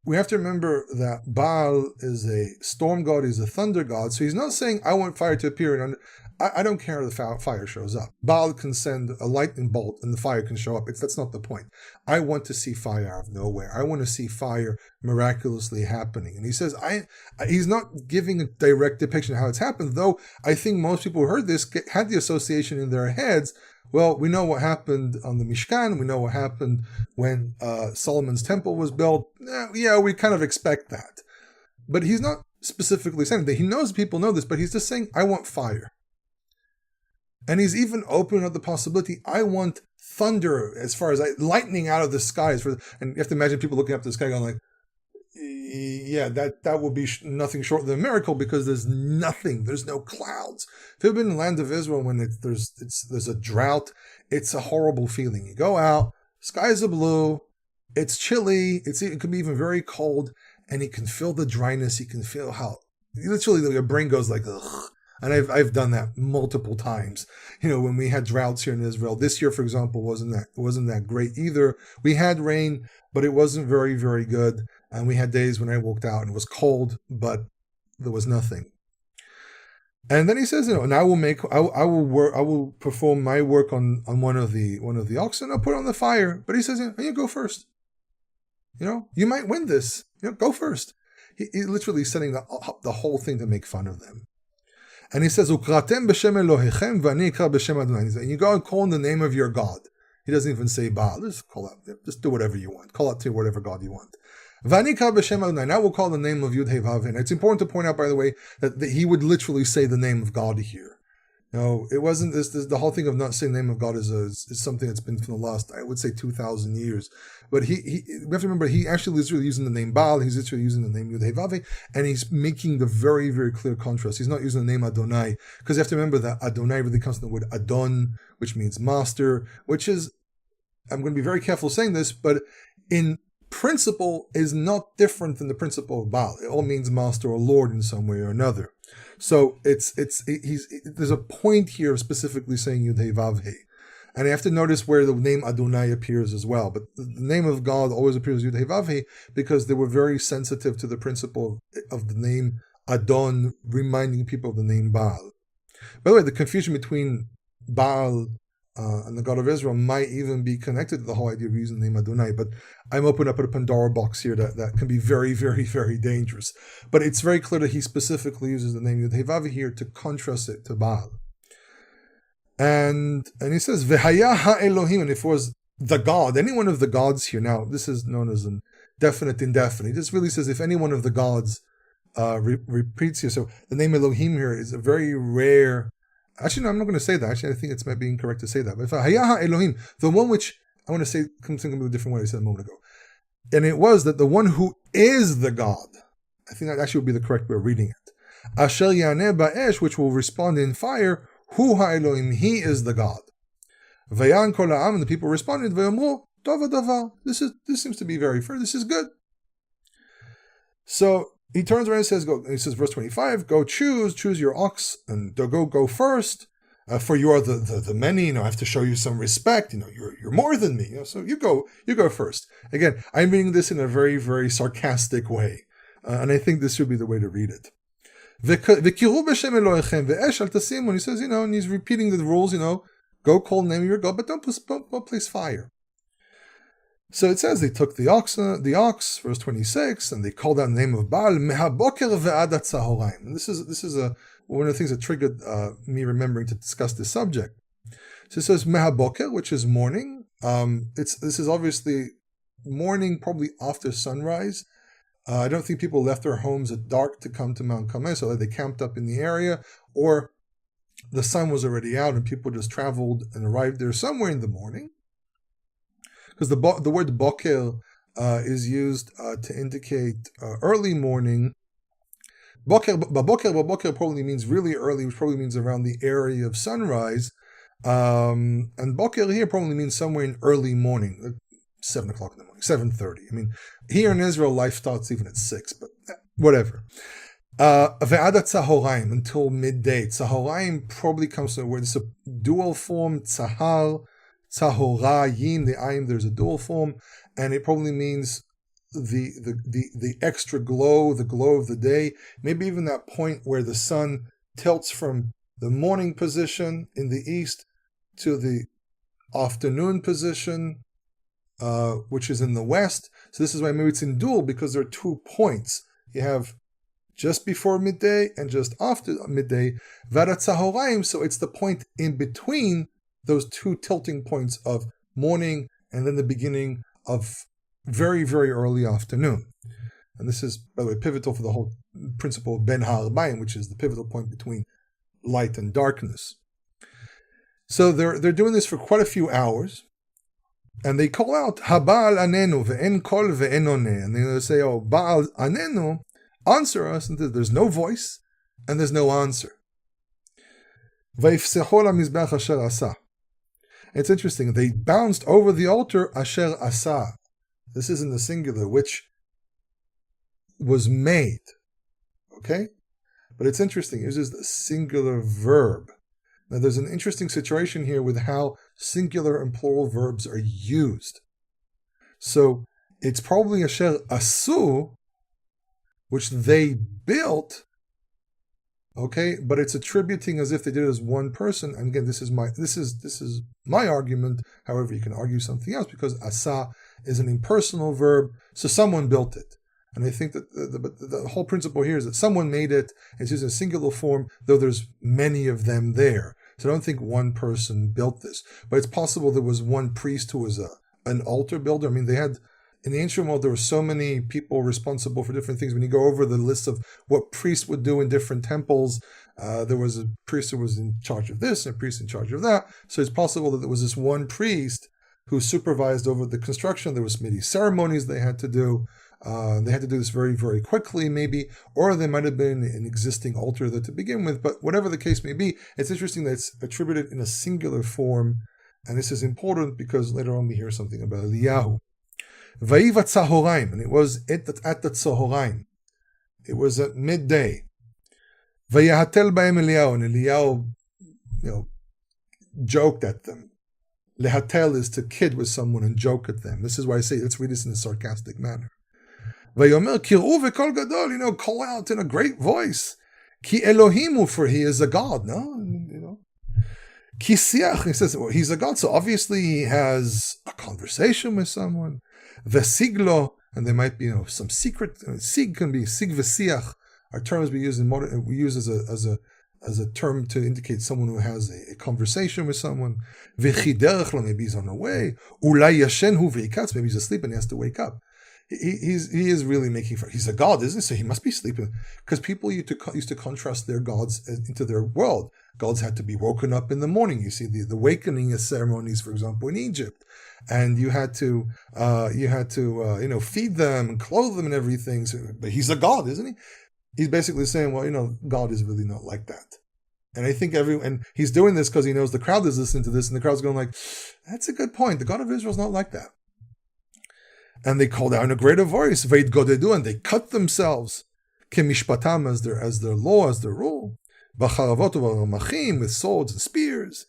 we have to remember that Baal is a storm god, he's a thunder god, so he's not saying, I want fire to appear, and I don't care if the fire shows up. Baal can send a lightning bolt and the fire can show up. That's not the point. I want to see fire out of nowhere. I want to see fire miraculously happening. And he says, he's not giving a direct depiction of how it's happened, though I think most people who heard this had the association in their heads. Well, we know what happened on the Mishkan. We know what happened when Solomon's temple was built. Yeah, we kind of expect that. But he's not specifically saying that. He knows people know this, but he's just saying, I want fire. And he's even opening up the possibility, I want thunder, as far as lightning out of the skies. And you have to imagine people looking up to the sky going like, yeah, that will be nothing short than a miracle, because there's nothing, there's no clouds. If you've been in the land of Israel when there's a drought, it's a horrible feeling. You go out, skies are blue, it's chilly, it can be even very cold, and he can feel the dryness. He can feel how literally your brain goes like, ugh. And I've done that multiple times. When we had droughts here in Israel, this year, for example, wasn't that great either. We had rain, but it wasn't very, very good. And we had days when I walked out and it was cold, but there was nothing. And then he says, and I will perform my work on one of the oxen. I'll put it on the fire. But he says, you go first. You might win this. Go first. He's literally setting the whole thing to make fun of them. And he says, Ukratem b'shem Elohechem v'ani ikra b'shem Adonai. And you go and call in the name of your God. He doesn't even say Baal. Just do whatever you want. Call out to whatever God you want. V'ani ikra b'shem Adonai. Now we'll call the name of YHWH. And it's important to point out, by the way, that he would literally say the name of God here. It wasn't this. The whole thing of not saying the name of God is something that's been from the last, I would say, 2,000 years. But we have to remember, he actually is really using the name Baal. He's literally using the name YHWH, and he's making the very, very clear contrast. He's not using the name Adonai, because you have to remember that Adonai really comes from the word Adon, which means master, which is, I'm going to be very careful saying this, but in principle is not different than the principle of Baal. It all means master or lord in some way or another. So there's a point here specifically saying YHWH. And you have to notice where the name Adonai appears as well. But the name of God always appears YHWH because they were very sensitive to the principle of the name Adon, reminding people of the name Baal. By the way, the confusion between Baal and the God of Israel might even be connected to the whole idea of using the name Adonai. But I'm opening up a Pandora box here that can be very, very, very dangerous. But it's very clear that he specifically uses the name YHWH here to contrast it to Baal. And he says, V'haya ha-Elohim, and if it was the God, any one of the gods here. Now, this is known as an definite indefinite. He just really says if any one of the gods repeats here. So the name Elohim here is a very rare. Actually, no, I'm not going to say that. Actually, I think it's might be incorrect to say that. But V'haya ha-Elohim, the one which I want to say, something a different way I said a moment ago. And it was that the one who is the God, I think that actually would be the correct way of reading it. Asher yaneh ba'esh, which will respond in fire. Hu ha-Elohim, he is the God. Vayan kol ha'am, and the people responded, Vayomru, tov hadavar. This seems to be very fair. This is good. So he turns around and says, he says, verse 25, go choose your ox, and go first. For you are the many, I have to show you some respect. You're more than me. So you go first. Again, I'm reading this in a very, very sarcastic way, and I think this should be the way to read it. When he says, and he's repeating the rules, go call the name of your God, but don't place fire. So it says they took the ox, verse 26, and they called out the name of Baal, mehaboker ve'ad hatzahoraim. And this is one of the things that triggered me remembering to discuss this subject. So it says mehaboker, which is morning. This is obviously morning, probably after sunrise. I don't think people left their homes at dark to come to Mount Carmel, so they camped up in the area, or the sun was already out and people just traveled and arrived there somewhere in the morning. Because the word boker is used to indicate early morning. Boker probably means really early, which probably means around the area of sunrise. And boker here probably means somewhere in early morning, 7 o'clock in the morning, 7:30. I mean, here in Israel, life starts even at 6, but whatever. Ve'ad hatzahoraim, until midday. Tzahoraim probably comes from the word, it's a dual form, tzahar, tzahorayim, the ayim, there's a dual form, and it probably means the extra glow, the glow of the day, maybe even that point where the sun tilts from the morning position in the east to the afternoon position, which is in the west. So this is why maybe it's in dual, because there are 2 points. You have just before midday and just after midday, Vadat Tzahoraim, so it's the point in between those 2 tilting points of morning and then the beginning of very, very early afternoon. And this is, by the way, pivotal for the whole principle of Ben Ha'arbayim, which is the pivotal point between light and darkness. So they're doing this for quite a few hours. And they call out, Habal anenu ve'en kol ve'en oneh. And they say, oh, Baal anenu, answer us. And there's no voice and there's no answer. Vayifsecho lamizbeach asher asah. It's interesting. They bounced over the altar, Asher Asa. This is in the singular, which was made. Okay? But it's interesting. It uses the singular verb. Now, there's an interesting situation here with how singular and plural verbs are used. So, it's probably Asher Asu, which they built, okay, but it's attributing as if they did it as one person. And again, this is my argument. However, you can argue something else because asa is an impersonal verb, so someone built it. And I think that the whole principle here is that someone made it. It's used in a singular form, though there's many of them there. So I don't think one person built this, but it's possible there was one priest who was an altar builder. I mean, they had. In the ancient world, there were so many people responsible for different things. When you go over the list of what priests would do in different temples, there was a priest who was in charge of this and a priest in charge of that. So it's possible that there was this one priest who supervised over the construction. There was many ceremonies they had to do. They had to do this very, very quickly, maybe, or there might have been an existing altar there to begin with. But whatever the case may be, it's interesting that it's attributed in a singular form. And this is important because later on we hear something about Eliyahu. Vayiva tzahoraim, and it was at the tzahoraim. It was at midday. Vayahatel ba'em Eliyahu, and Eliyahu, joked at them. Lehatel is to kid with someone and joke at them. This is why I say let's read this in a sarcastic manner. Vayomer kir'u v'kol gadol, call out in a great voice. Ki Elohimu, for he is a God. No, Ki siach, he says, well, he's a God, so obviously he has a conversation with someone. Vesiglo, and there might be some secret. Sig can be sig v'siach. Are terms we use as a term to indicate someone who has a conversation with someone. V'chiderech, maybe he's on the way. Ulay yashenhu v'ikatz, maybe he's asleep and he has to wake up. He is really making fun. He's a god, isn't he? So he must be sleeping. Because people used to contrast their gods into their world. Gods had to be woken up in the morning. You see the awakening ceremonies, for example, in Egypt, and you had to feed them and clothe them and everything. So, but he's a god, isn't he? He's basically saying, well, God is really not like that. And I think and he's doing this because he knows the crowd is listening to this, and the crowd's going like, that's a good point. The God of Israel is not like that. And they called out in a greater voice, Veit Godedu, and they cut themselves, Kemishpatam, as their law, as their rule, Bacharavot u'Ramachim, with swords and spears,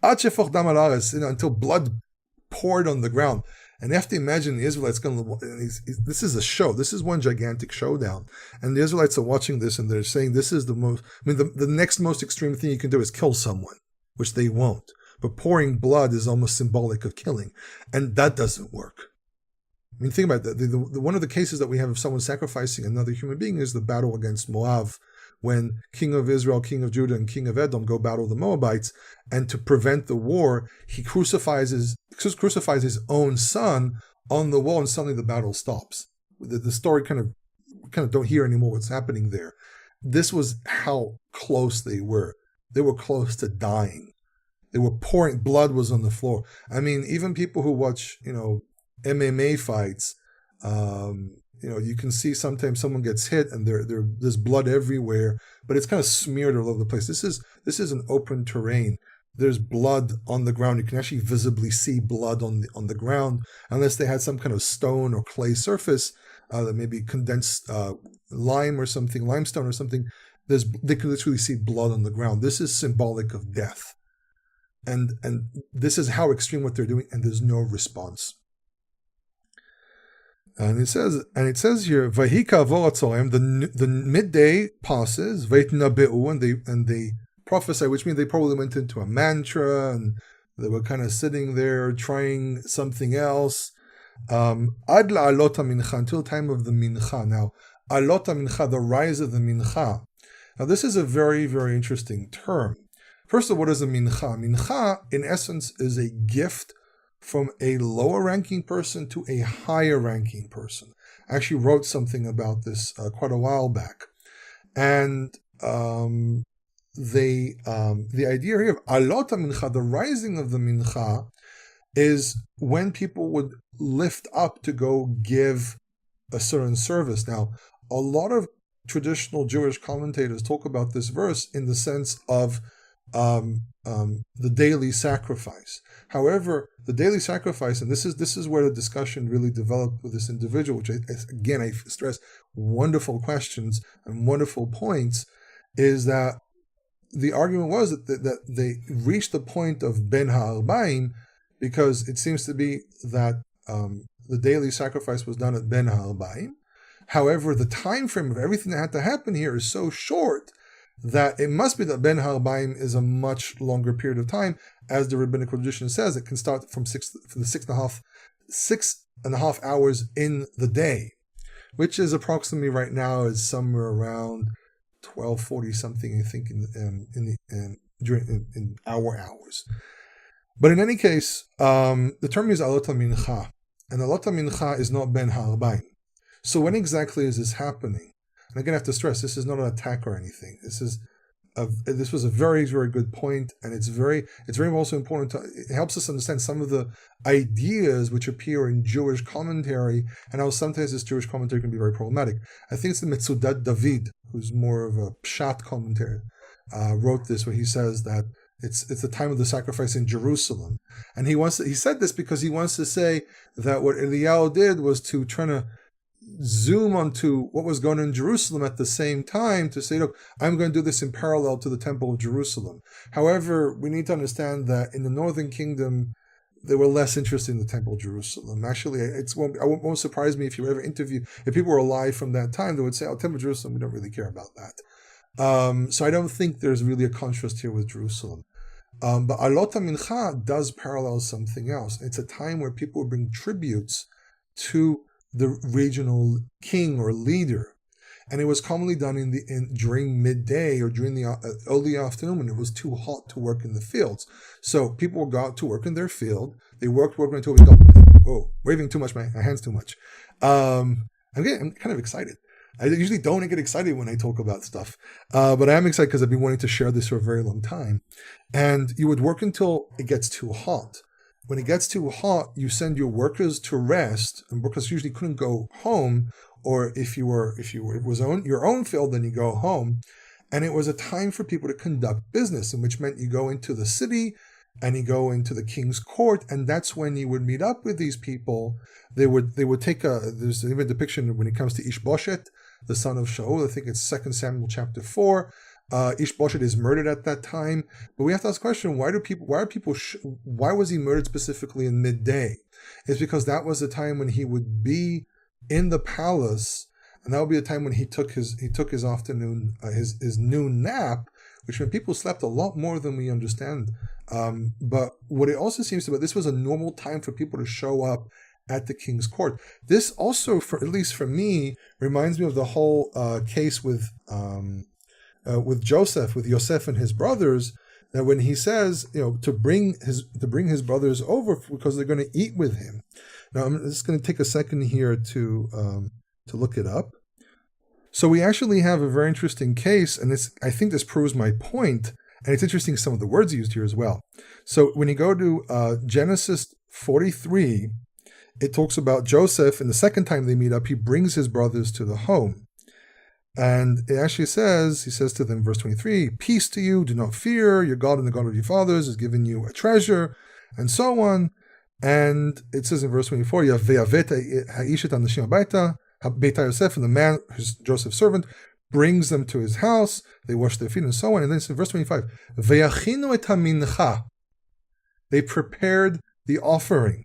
until blood poured on the ground. And you have to imagine the Israelites this is a show. This is one gigantic showdown. And the Israelites are watching this and they're saying this is the next most extreme thing you can do is kill someone, which they won't. But pouring blood is almost symbolic of killing. And that doesn't work. I mean, think about that. One of the cases that we have of someone sacrificing another human being is the battle against Moab, when King of Israel, King of Judah, and King of Edom go battle the Moabites, and to prevent the war, he crucifies his own son on the wall, and suddenly the battle stops. The story kind of don't hear anymore what's happening there. This was how close they were. They were close to dying. They were pouring, blood was on the floor. I mean, even people who watch, MMA fights, you can see sometimes someone gets hit and there's blood everywhere, but it's kind of smeared all over the place. This is an open terrain. There's blood on the ground. You can actually visibly see blood on the ground, unless they had some kind of stone or clay surface that maybe condensed limestone or something. They can literally see blood on the ground. This is symbolic of death, and this is how extreme what they're doing, and there's no response. And it says here, Vahika voratzorim, the midday passes, Veitnabeu, and they prophesy, which means they probably went into a mantra and they were kind of sitting there trying something else. Ad la alota mincha, until the time of the mincha. Now, alota mincha, the rise of the mincha. Now, this is a very, very interesting term. First of all, what is a mincha? Mincha, in essence, is a gift from a lower-ranking person to a higher-ranking person. I actually wrote something about this quite a while back. And the idea here of alot mincha, the rising of the mincha, is when people would lift up to go give a certain service. Now, a lot of traditional Jewish commentators talk about this verse in the sense of the daily sacrifice. However, the daily sacrifice, and this is where the discussion really developed with this individual, which I stress, wonderful questions and wonderful points, is that the argument was that they reached the point of Ben Ha'arbaim because it seems to be that the daily sacrifice was done at Ben Ha'arbaim. However, the time frame of everything that had to happen here is so short that it must be that Ben Ha'arbaim is a much longer period of time, as the rabbinical tradition says. It can start from the 6.5 hours in the day, which is approximately right now is somewhere around 12:40 something, I think, in our hours. But in any case, the term is Alot HaMincha, and Alot HaMincha is not Ben Ha'arbaim. So when exactly is this happening? And again, I have to stress, this is not an attack or anything. This was a very, very good point, and it's very also important. It helps us understand some of the ideas which appear in Jewish commentary, and how sometimes this Jewish commentary can be very problematic. I think it's the Metzudat David, who's more of a pshat commentator, wrote this, where he says that it's the time of the sacrifice in Jerusalem, and he said this because he wants to say that what Eliyahu did was to try to zoom onto what was going on in Jerusalem at the same time to say, look, I'm going to do this in parallel to the Temple of Jerusalem. However, we need to understand that in the Northern Kingdom, they were less interested in the Temple of Jerusalem. Actually, it won't surprise me if you ever interview, if people were alive from that time, they would say, Temple of Jerusalem, we don't really care about that. So I don't think there's really a contrast here with Jerusalem. But Alot HaMincha does parallel something else. It's a time where people would bring tributes to the regional king or leader, and it was commonly done during midday or during the early afternoon when it was too hot to work in the fields. So people would go out to work in their field. They worked until we got waving too much, my hands too much. I'm kind of excited. I usually don't get excited when I talk about stuff, but I am excited because I've been wanting to share this for a very long time. And you would work until it gets too hot. When it gets too hot, you send your workers to rest, and workers usually couldn't go home. Or if it was your own field, then you go home. And it was a time for people to conduct business, and which meant you go into the city and you go into the king's court, and that's when you would meet up with these people. They would take there's even a depiction when it comes to Ishbosheth, the son of Shaul. I think it's 2 Samuel chapter 4. Ishbosheth is murdered at that time, but we have to ask the question: why was he murdered specifically in midday? It's because that was the time when he would be in the palace, and that would be the time when he took his afternoon, his noon nap, which meant people slept a lot more than we understand. But what it also seems to be, this was a normal time for people to show up at the king's court. This also, at least for me, reminds me of the whole case with Joseph, with Yosef and his brothers, that when he says, to bring his brothers over because they're going to eat with him. Now, I'm just going to take a second here to look it up. So we actually have a very interesting case, and I think this proves my point, and it's interesting some of the words used here as well. So when you go to Genesis 43, it talks about Joseph, and the second time they meet up, he brings his brothers to the home. And it actually he says to them, verse 23, peace to you, do not fear, your God and the God of your fathers has given you a treasure, and so on. And it says in verse 24, and the man, who's Joseph's servant, brings them to his house, they wash their feet and so on. And then it's in verse 25, they prepared the offering,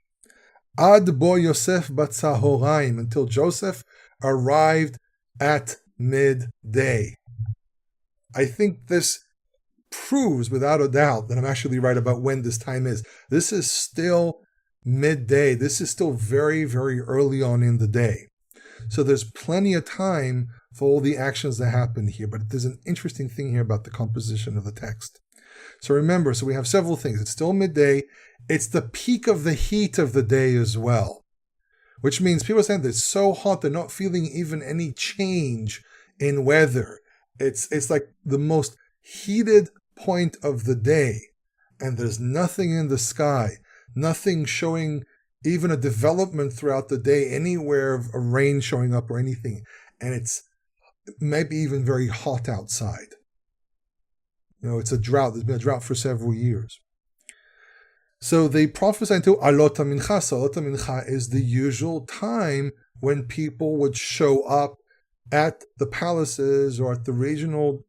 ad bo Yosef batzahoraim, until Joseph arrived at midday. I think this proves without a doubt that I'm actually right about when this time is. This is still midday. This is still very, very early on in the day. So there's plenty of time for all the actions that happen here. But there's an interesting thing here about the composition of the text. So remember, we have several things. It's still midday. It's the peak of the heat of the day as well, which means people are saying that it's so hot they're not feeling even any change in weather. It's like the most heated point of the day, and there's nothing in the sky, nothing showing even a development throughout the day, anywhere of a rain showing up or anything, and it might be even very hot outside. It's a drought. There's been a drought for several years. So they prophesy until Alot HaMincha. So Alot HaMincha is the usual time when people would show up at the palaces or at the regional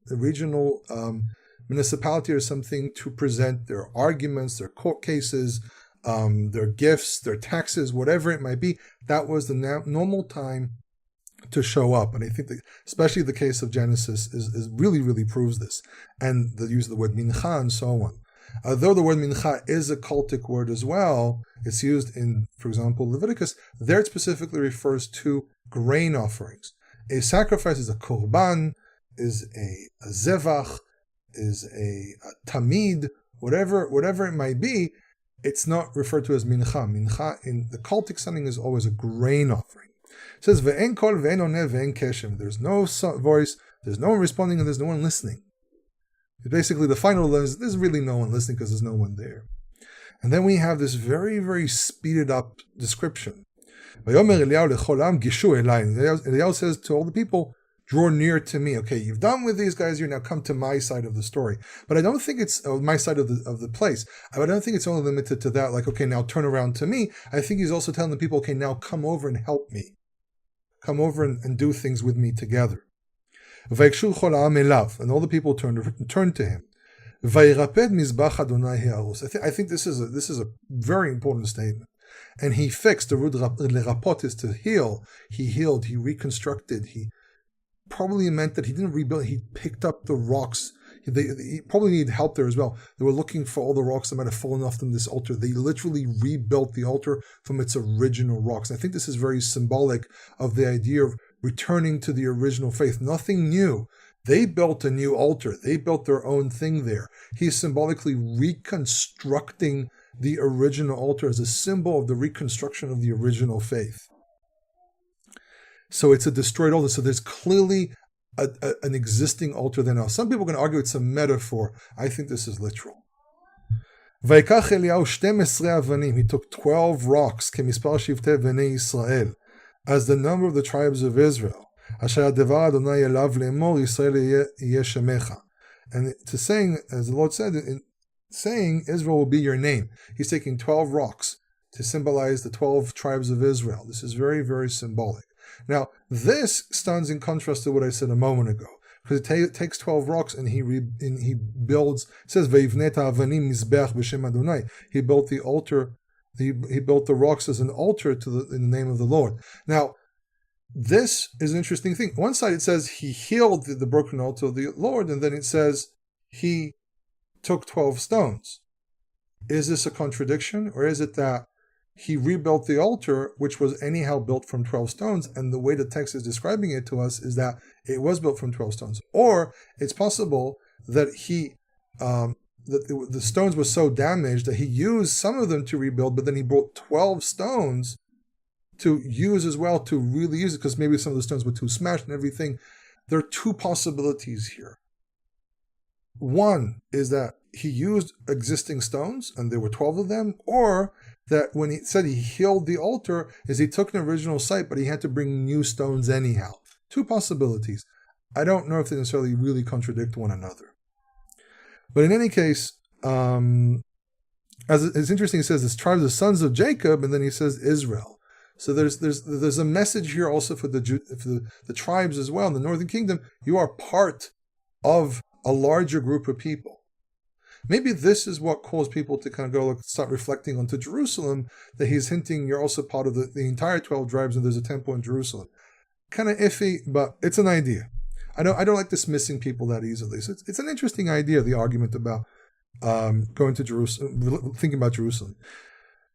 municipality or something to present their arguments, their court cases, their gifts, their taxes, whatever it might be. That was the normal time to show up. And I think that especially the case of Genesis is really, really proves this. And the use of the word mincha and so on. Though the word mincha is a cultic word as well, it's used in, for example, Leviticus. There it specifically refers to grain offerings. A sacrifice is a korban, is a zevach, is a tamid, whatever it might be. It's not referred to as mincha. Mincha in the cultic setting is always a grain offering. It says ve'en kol ve'en oneh ve'en keshem. There's no voice, there's no one responding, and there's no one listening. Basically, the final is there's really no one listening because there's no one there. And then we have this very, very speeded up description. Eliyahu says to all the people, draw near to me. Okay, you've done with these guys, you now come to my side of the story. But I don't think it's my side of the place. I don't think it's only limited to that, like, okay, now turn around to me. I think he's also telling the people, okay, now come over and help me. Come over and do things with me together. And all the people turned to him. I think this is a very important statement. And he fixed, the word lerapot is to heal. He healed, he reconstructed, he probably meant that he didn't rebuild, he picked up the rocks. He probably needed help there as well. They were looking for all the rocks that might have fallen off from this altar. They literally rebuilt the altar from its original rocks. And I think this is very symbolic of the idea of returning to the original faith. Nothing new. They built a new altar. They built their own thing there. He's symbolically reconstructing the original altar as a symbol of the reconstruction of the original faith. So it's a destroyed altar. So there's clearly an existing altar there now. Some people can argue it's a metaphor. I think this is literal. He took 12 rocks, as the number of the tribes of Israel. And to saying, as the Lord said, in saying Israel will be your name. He's taking 12 rocks to symbolize the 12 tribes of Israel. This is very, very symbolic. Now, this stands in contrast to what I said a moment ago, because it takes 12 rocks and he builds. It says Veivnet ha'avanim mizbeach b'shem Adonai. He built the altar. He built the rocks as an altar in the name of the Lord. Now, this is an interesting thing. One side it says he healed the broken altar of the Lord, and then it says he took 12 stones. Is this a contradiction, or is it that he rebuilt the altar, which was anyhow built from 12 stones, and the way the text is describing it to us is that it was built from 12 stones? Or it's possible that the stones were so damaged that he used some of them to rebuild, but then he brought 12 stones to use as well, to really use it, because maybe some of the stones were too smashed and everything. There are two possibilities here. One is that he used existing stones, and there were 12 of them, or that when he said he healed the altar, is he took an original site, but he had to bring new stones anyhow. Two possibilities. I don't know if they necessarily really contradict one another. But in any case, as it's interesting, he says this tribes of sons of Jacob, and then he says Israel. So there's a message here also for the tribes as well in the northern kingdom. You are part of a larger group of people. Maybe this is what caused people to kind of start reflecting onto Jerusalem, that he's hinting you're also part of the entire 12 tribes and there's a temple in Jerusalem. Kind of iffy, but it's an idea. I don't like dismissing people that easily. So it's an interesting idea, the argument about going to Jerusalem, thinking about Jerusalem.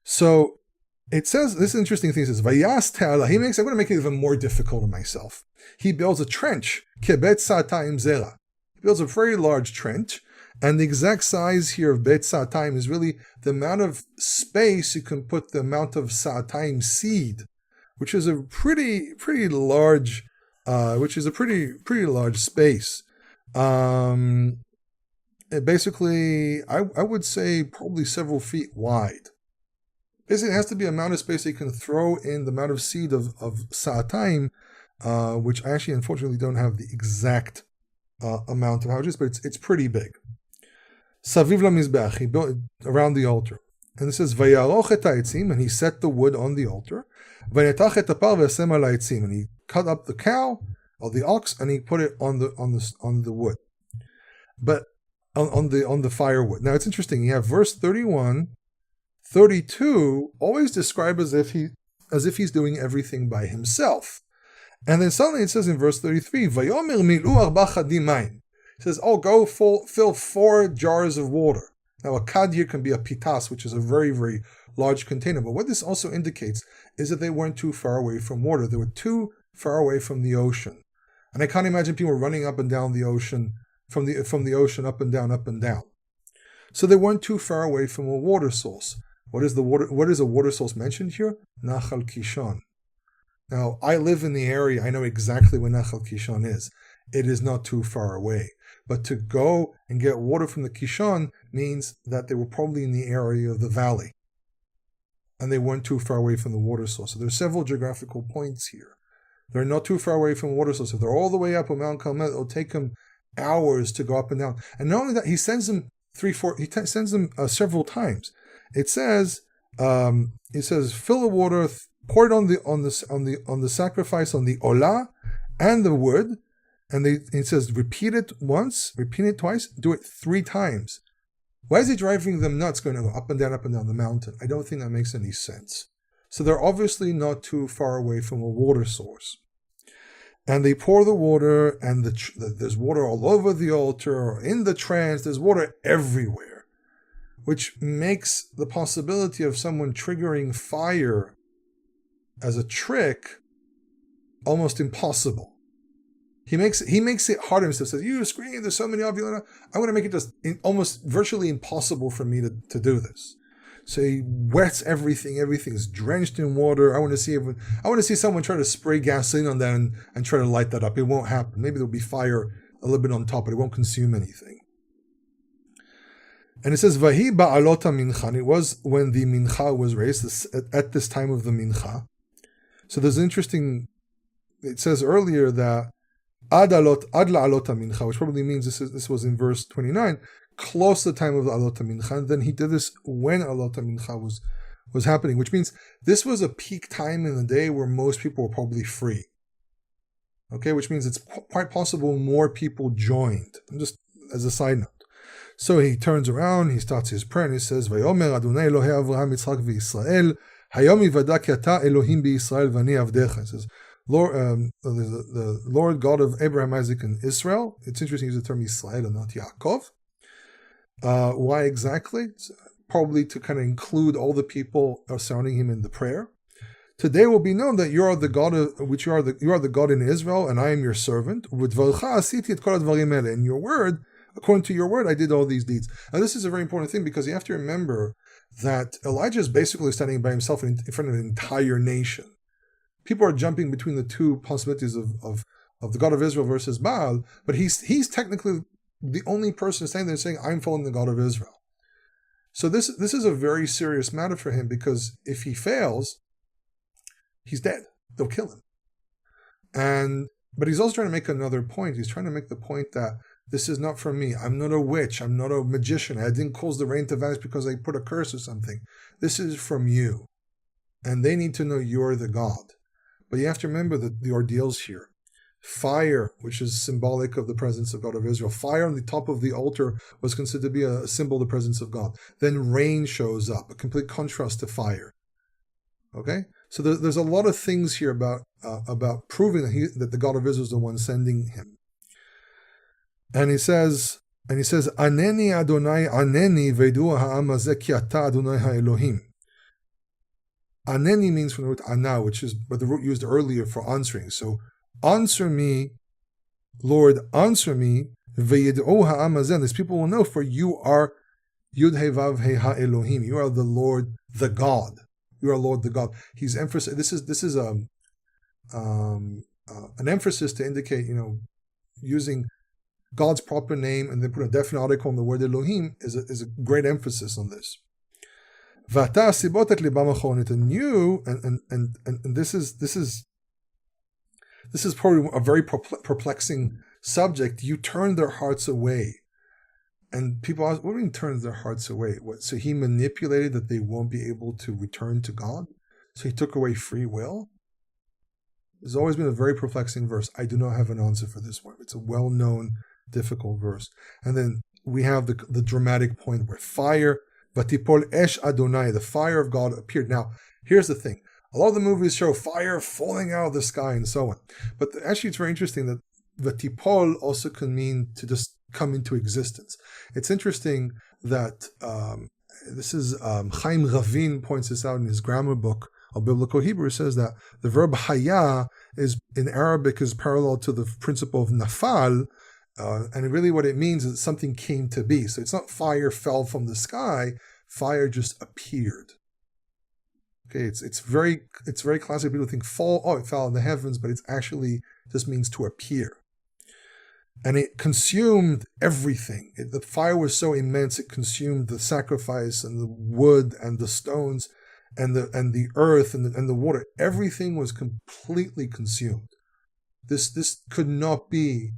So it says, this interesting thing, it says, Vayas Te'ala, I'm going to make it even more difficult on myself. He builds a trench, Kebet Sa'atayim Zera. He builds a very large trench, and the exact size here of Bet Sa'atayim is really the amount of space you can put the amount of Sa'atayim seed, which is a pretty large, pretty large space. Basically, I would say probably several feet wide. Basically, it has to be the amount of space that you can throw in the amount of seed of Sa'atayim, which I actually, unfortunately, don't have the exact amount of how it is, but it's pretty big. Saviv lamizbeach, he built around the altar. And it says, Vayaroch et ha'etzim, and he set the wood on the altar. Vayetach et hapar v'yasem al ha'etzim, and he cut up the cow or the ox, and he put it on the wood, but on the firewood. Now it's interesting. You have verse 31, 32, always described as if he's doing everything by himself, and then suddenly it says in verse 33, Vayomer milu arba chadim mayim. It says, "Oh, go fill 4 jars of water." Now, a kad here can be a pitas, which is a very, very large container. But what this also indicates is that they weren't too far away from water. They were too far away from the ocean. And I can't imagine people running up and down the ocean, from the ocean up and down, up and down. So they weren't too far away from a water source. What is a water source mentioned here? Nachal Kishon. Now, I live in the area. I know exactly where Nachal Kishon is. It is not too far away. But to go and get water from the Kishon means that they were probably in the area of the valley. And they weren't too far away from the water source. So there's several geographical points here. They're not too far away from the water source. If they're all the way up on Mount Carmel, it'll take them hours to go up and down. And not only that, he sends them several times. It says, fill the water, pour it on the sacrifice, on the olah and the wood. And it says, repeat it once, repeat it twice, do it 3 times. Why is he driving them nuts going to go up and down the mountain? I don't think that makes any sense. So they're obviously not too far away from a water source. And they pour the water, and there's water all over the altar, or in the trance, there's water everywhere, which makes the possibility of someone triggering fire as a trick almost impossible. He makes it hard on himself. Says, "You scream. There's so many of you. I'm going to make it just almost virtually impossible for me to do this." So he wets everything. Everything's drenched in water. I want to see someone try to spray gasoline on that and try to light that up. It won't happen. Maybe there'll be fire a little bit on top, but it won't consume anything. And it says, "Vahi ba'alot mincha." And it was when the mincha was raised, at this time of the mincha. So there's an interesting. It says earlier that ad la'alot mincha, which probably means this was in verse 29, close to the time of the alot mincha. And then he did this when alot mincha was happening, which means this was a peak time in the day where most people were probably free. Okay, which means it's quite possible more people joined. Just as a side note. So he turns around, he starts his prayer, and he says, "Vayomer Adonai Elohei Avraham, Yitzchak v'Yisrael, hayom yivada ki ata Elohim b'Yisrael v'ani avdecha." It says, Lord, the Lord God of Abraham, Isaac, and Israel. It's interesting to use the term Yisrael and not Yaakov. Why exactly? It's probably to kind of include all the people surrounding him in the prayer. Today will be known that you are the God you are the God in Israel, and I am your servant. In your word, according to your word, I did all these deeds. Now, this is a very important thing because you have to remember that Elijah is basically standing by himself in front of an entire nation. People are jumping between the two possibilities of the God of Israel versus Baal, but he's technically the only person standing there saying, "I'm following the God of Israel." So this is a very serious matter for him, because if he fails, he's dead. They'll kill him. But he's also trying to make another point. He's trying to make the point that this is not from me. I'm not a witch. I'm not a magician. I didn't cause the rain to vanish because I put a curse or something. This is from you. And they need to know you're the God. But you have to remember the ordeals here. Fire, which is symbolic of the presence of God of Israel. Fire on the top of the altar was considered to be a symbol of the presence of God. Then rain shows up, a complete contrast to fire. Okay? So there's a lot of things here about proving that the God of Israel is the one sending him. And he says, Aneni Adonai Aneni vedu ha'am hazeh ki ata Adonai ha'Elohim. Aneni means from the root ana, which is but the root used earlier for answering. So answer me, Lord, answer me. Ve'yid'u ha'am hazeh. These people will know, for you are Yud He Vav He ha'Elohim. You are the Lord, the God. You are Lord, the God. He's emphasizing. This is an emphasis to indicate, using God's proper name and then put a definite article on the word Elohim is a great emphasis on this. And you, and this is probably a very perplexing subject. You turn their hearts away, And people ask, what do you mean turns their hearts away? What? So he manipulated that they won't be able to return to God? So he took away free will? There's always been a very perplexing verse. I do not have an answer for this one. It's a well-known, difficult verse. And then we have the dramatic point where fire, Vatipol Esh Adonai, the fire of God appeared. Now, here's the thing. A lot of the movies show fire falling out of the sky and so on. But actually, it's very interesting that Vatipol also can mean to just come into existence. It's interesting that this is Chaim Ravin points this out in his grammar book of biblical Hebrew. Says that the verb haya is in Arabic is parallel to the principle of nafal, and really what it means is that something came to be. So it's not fire fell from the sky; fire just appeared. Okay, it's very classic. People think fall. Oh, it fell in the heavens, but it's actually just means to appear. And it consumed everything. The fire was so immense; it consumed the sacrifice and the wood and the stones, and the earth and the water. Everything was completely consumed. This could not be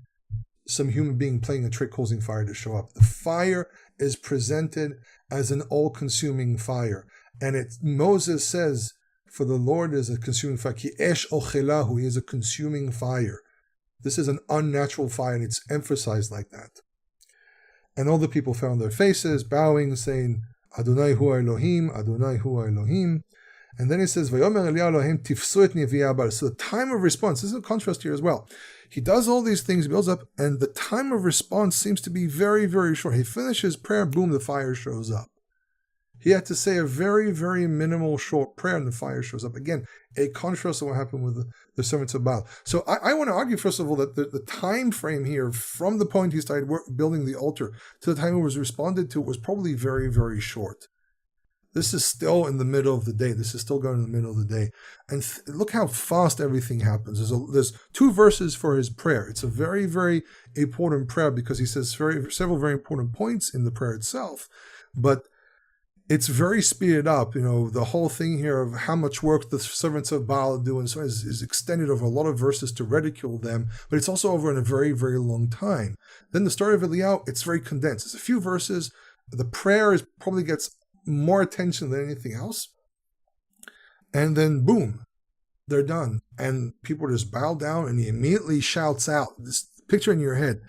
some human being playing a trick causing fire to show up. The fire is presented as an all-consuming fire. And Moses says, for the Lord is a consuming fire. Ki esh ochelahu, he is a consuming fire. This is an unnatural fire, and it's emphasized like that. And all the people fell on their faces, bowing, saying, Adonai hu Elohim, Adonai hu Elohim. And then it says, Vayomer Eliyahu Elohim tifsu et neviah Baal. So the time of response, this is a contrast here as well. He does all these things, builds up, and the time of response seems to be very, very short. He finishes prayer, boom, the fire shows up. He had to say a very, very minimal short prayer, and the fire shows up. Again, a contrast to what happened with the servants of Baal. So I want to argue, first of all, that the time frame here, from the point he started building the altar to the time it was responded to, was probably very, very short. This is still in the middle of the day. This is still going in the middle of the day. And look how fast everything happens. There's 2 verses for his prayer. It's a very, very important prayer because he says several very important points in the prayer itself. But it's very speeded up. The whole thing here of how much work the servants of Baal do and so on is extended over a lot of verses to ridicule them, but it's also over in a very, very long time. Then the story of Eliyahu, it's very condensed. It's a few verses. The prayer probably gets more attention than anything else. And then boom, they're done. And people just bow down, and he immediately shouts out. This picture in your head.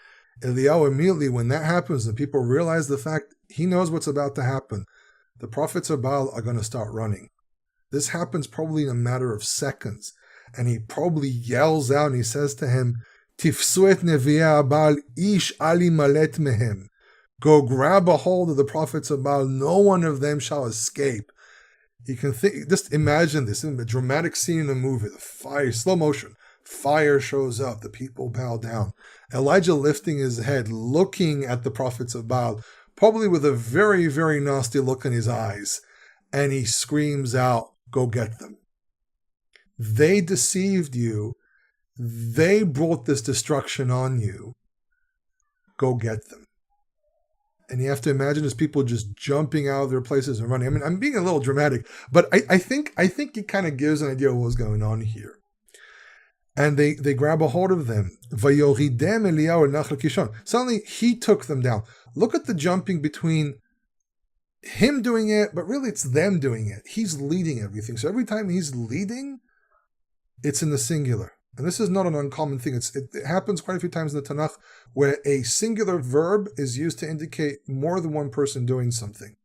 Eliyahu immediately, when that happens and people realize the fact, he knows what's about to happen. The prophets of Baal are going to start running. This happens probably in a matter of seconds. And he probably yells out and he says to him, Tifsu et neviah Baal ish ali malet mehem. Go grab a hold of the prophets of Baal. No one of them shall escape. You can just imagine this in a dramatic scene in a movie. The fire, slow motion. Fire shows up. The people bow down. Elijah lifting his head, looking at the prophets of Baal, probably with a very, very nasty look in his eyes. And he screams out, go get them. They deceived you. They brought this destruction on you. Go get them. And you have to imagine as people just jumping out of their places and running. I mean, I'm being a little dramatic, but I think it kind of gives an idea of what was going on here. And they grab a hold of them. Vayoridem Eliyahu Nachal Kishon. Suddenly, he took them down. Look at the jumping between him doing it, but really it's them doing it. He's leading everything. So every time he's leading, it's in the singular. And this is not an uncommon thing. It happens quite a few times in the Tanakh where a singular verb is used to indicate more than one person doing something.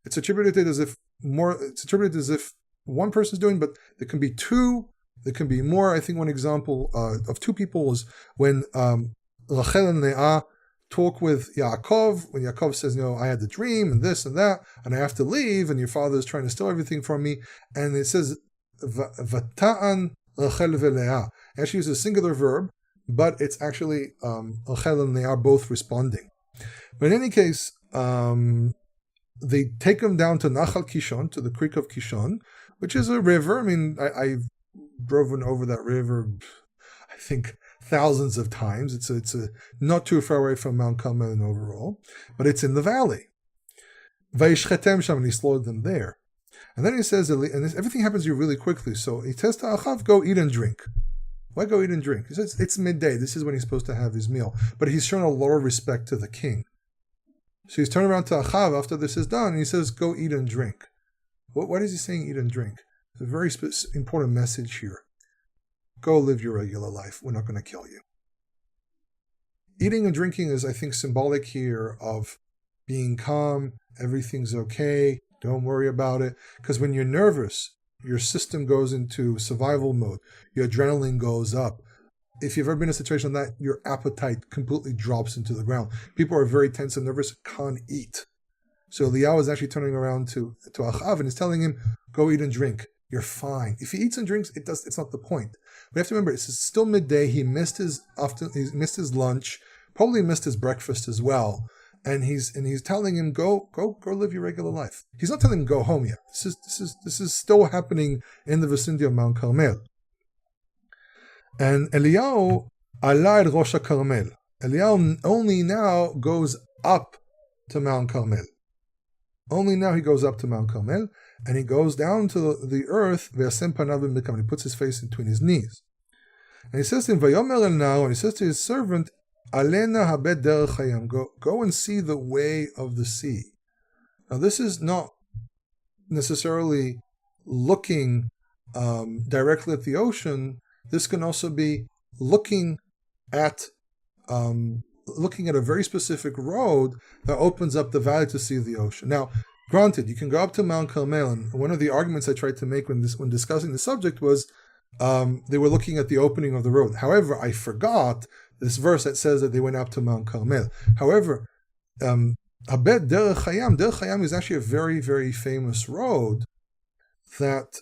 It's attributed as if one person is doing, but there can be 2, there can be more. I think one example of 2 people is when Rachel and Leah talk with Yaakov, when Yaakov says, I had the dream and this and that, and I have to leave, and your father is trying to steal everything from me. And it says, Vata'an Rachel ve'Leah. It actually uses a singular verb, but it's actually Rachel and Leah both responding. But in any case, they take them down to Nachal Kishon, to the creek of Kishon, which is a river. I mean, I've driven over that river, I think, thousands of times. It's not too far away from Mount Carmel and overall, but it's in the valley. Vayishchetem sham, and he slaughtered them there. And then he says, and everything happens here really quickly. So he says to Achav, go eat and drink. Why go eat and drink? He says, it's midday. This is when he's supposed to have his meal. But he's shown a lot of respect to the king. So he's turning around to Achav after this is done, and he says, go eat and drink. What is he saying, eat and drink? It's a very important message here. Go live your regular life. We're not going to kill you. Eating and drinking is, I think, symbolic here of being calm, everything's okay, don't worry about it. Because when you're nervous, your system goes into survival mode, your adrenaline goes up. If you've ever been in a situation like that, your appetite completely drops into the ground. People are very tense and nervous, can't eat. So Eliyahu is actually turning around to Achav and is telling him, go eat and drink. You're fine. If he eats and drinks, it's not the point. We have to remember, it's still midday. He missed his lunch, probably missed his breakfast as well. And he's telling him, go live your regular life. He's not telling him go home yet. This is still happening in the vicinity of Mount Carmel. And Eliyahu ala el Rosh Carmel. Eliyahu only now goes up to Mount Carmel. Only now he goes up to Mount Carmel, and he goes down to the earth, and he puts his face between his knees. And he says to him, and he says to his servant, Alena habed derech hayam, go and see the way of the sea. Now this is not necessarily looking directly at the ocean. This can also be looking at a very specific road that opens up the valley to see the ocean. Now, granted, you can go up to Mount Carmel, and one of the arguments I tried to make when discussing the subject was they were looking at the opening of the road. However, I forgot this verse that says that they went up to Mount Carmel. However, Habed Derech Hayam is actually a very, very famous road that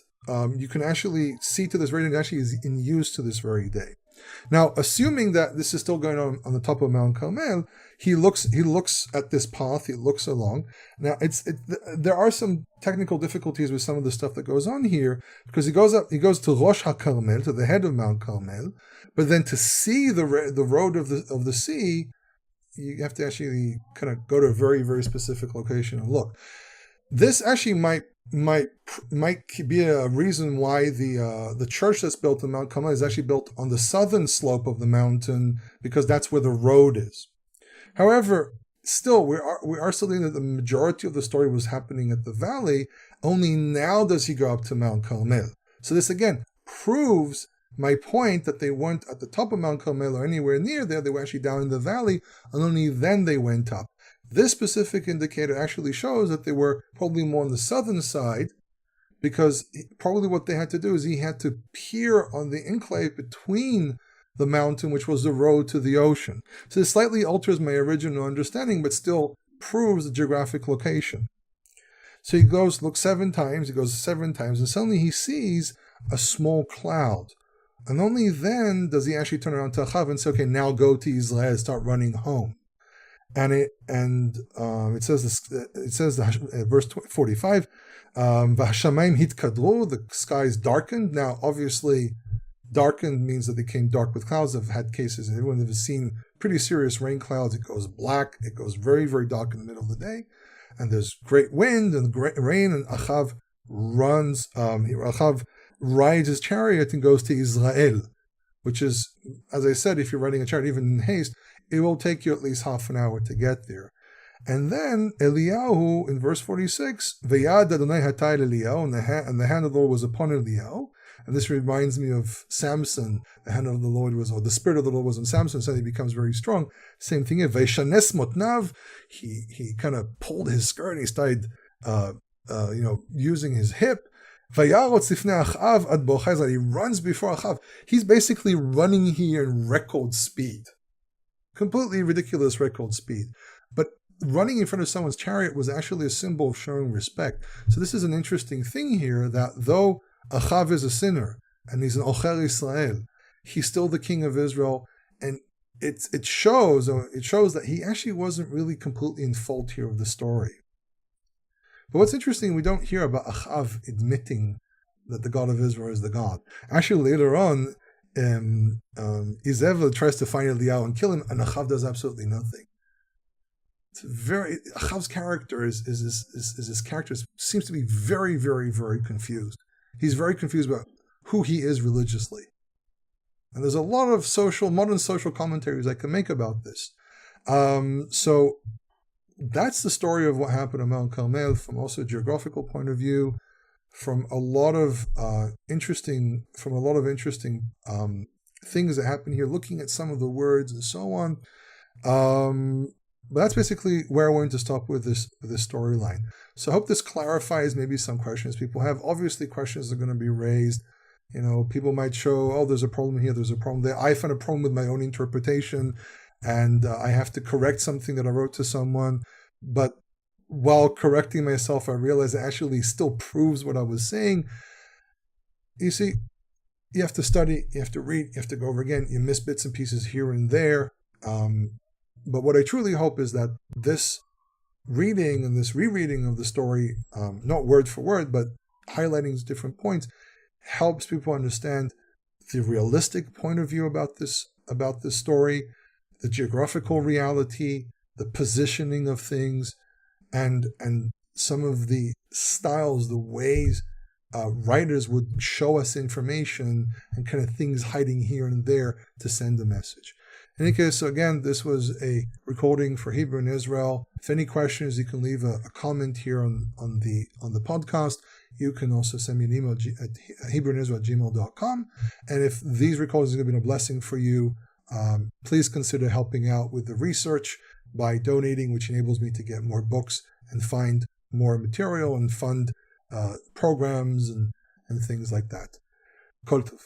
you can actually see to this very day, and actually is in use to this very day. Now, assuming that this is still going on the top of Mount Carmel, he looks at this path, he looks along. Now, there are some technical difficulties with some of the stuff that goes on here, because he goes to Rosh HaCarmel, to the head of Mount Carmel, but then to see the road of the sea, you have to actually kind of go to a very, very specific location and look. This actually might be a reason why the church that's built in Mount Carmel is actually built on the southern slope of the mountain, because that's where the road is. However, still, we are still thinking that the majority of the story was happening at the valley. Only now does he go up to Mount Carmel. So this again proves my point that they weren't at the top of Mount Carmel or anywhere near there. They were actually down in the valley, and only then they went up. This specific indicator actually shows that they were probably more on the southern side, because probably what they had to do is he had to peer on the enclave between the mountain, which was the road to the ocean. So this slightly alters my original understanding, but still proves the geographic location. So he looks 7 times, and suddenly he sees a small cloud. And only then does he actually turn around to Achav and say, okay, now go to Israel, start running home. And it says verse 45, V'hashamayim hitkadru, the skies darkened. Now, obviously, darkened means that they came dark with clouds. I've had cases, and everyone has seen pretty serious rain clouds. It goes black, it goes very, very dark in the middle of the day, and there's great wind and great rain, and Achav rides his chariot and goes to Israel, which is, as I said, if you're riding a chariot, even in haste, it will take you at least half an hour to get there. And then Eliyahu, in verse 46, V'yad Adonai hatay Eliyahu, and the hand of the Lord was upon Eliyahu. And this reminds me of Samson. The hand of the Lord was, or the spirit of the Lord was on Samson, so he becomes very strong. Same thing here. V'shanes motnav, he kind of pulled his skirt and he started, using his hip. V'yarotz lifnei Achav ad bo'chai, he runs before Achav. He's basically running here in record speed. Completely ridiculous record speed. But running in front of someone's chariot was actually a symbol of showing respect. So this is an interesting thing here, that though Achav is a sinner and he's an Ocher Israel, he's still the king of Israel, and it shows that he actually wasn't really completely in fault here of the story. But what's interesting, we don't hear about Achav admitting that the God of Israel is the God. Actually, later on, Jezebel tries to find Eliyahu and kill him, and Achav does absolutely nothing. It's Achav's character is his character seems to be very, very, very confused. He's very confused about who he is religiously. And there's a lot of modern social commentaries I can make about this. So that's the story of what happened on Mount Carmel from also a geographical point of view, from a lot of interesting things that happen here, looking at some of the words and so on. But that's basically where I wanted to stop with this storyline. So I hope this clarifies maybe some questions people have. Obviously, questions are going to be raised. People might show, oh, there's a problem here, there's a problem there. I find a problem with my own interpretation, and I have to correct something that I wrote to someone. But while correcting myself, I realized it actually still proves what I was saying. You see, you have to study, you have to read, you have to go over again. You miss bits and pieces here and there. But what I truly hope is that this reading and this rereading of the story, not word for word, but highlighting different points, helps people understand the realistic point of view about this story, the geographical reality, the positioning of things, and some of the styles, the ways writers would show us information and kind of things hiding here and there to send a message. In any case, so again, this was a recording for Hebrew in Israel. If any questions, you can leave a comment here on the podcast. You can also send me an email at hebrewinisrael@gmail.com. And if these recordings have been a blessing for you, please consider helping out with the research by donating, which enables me to get more books and find more material and fund programs and things like that. Kol Tov.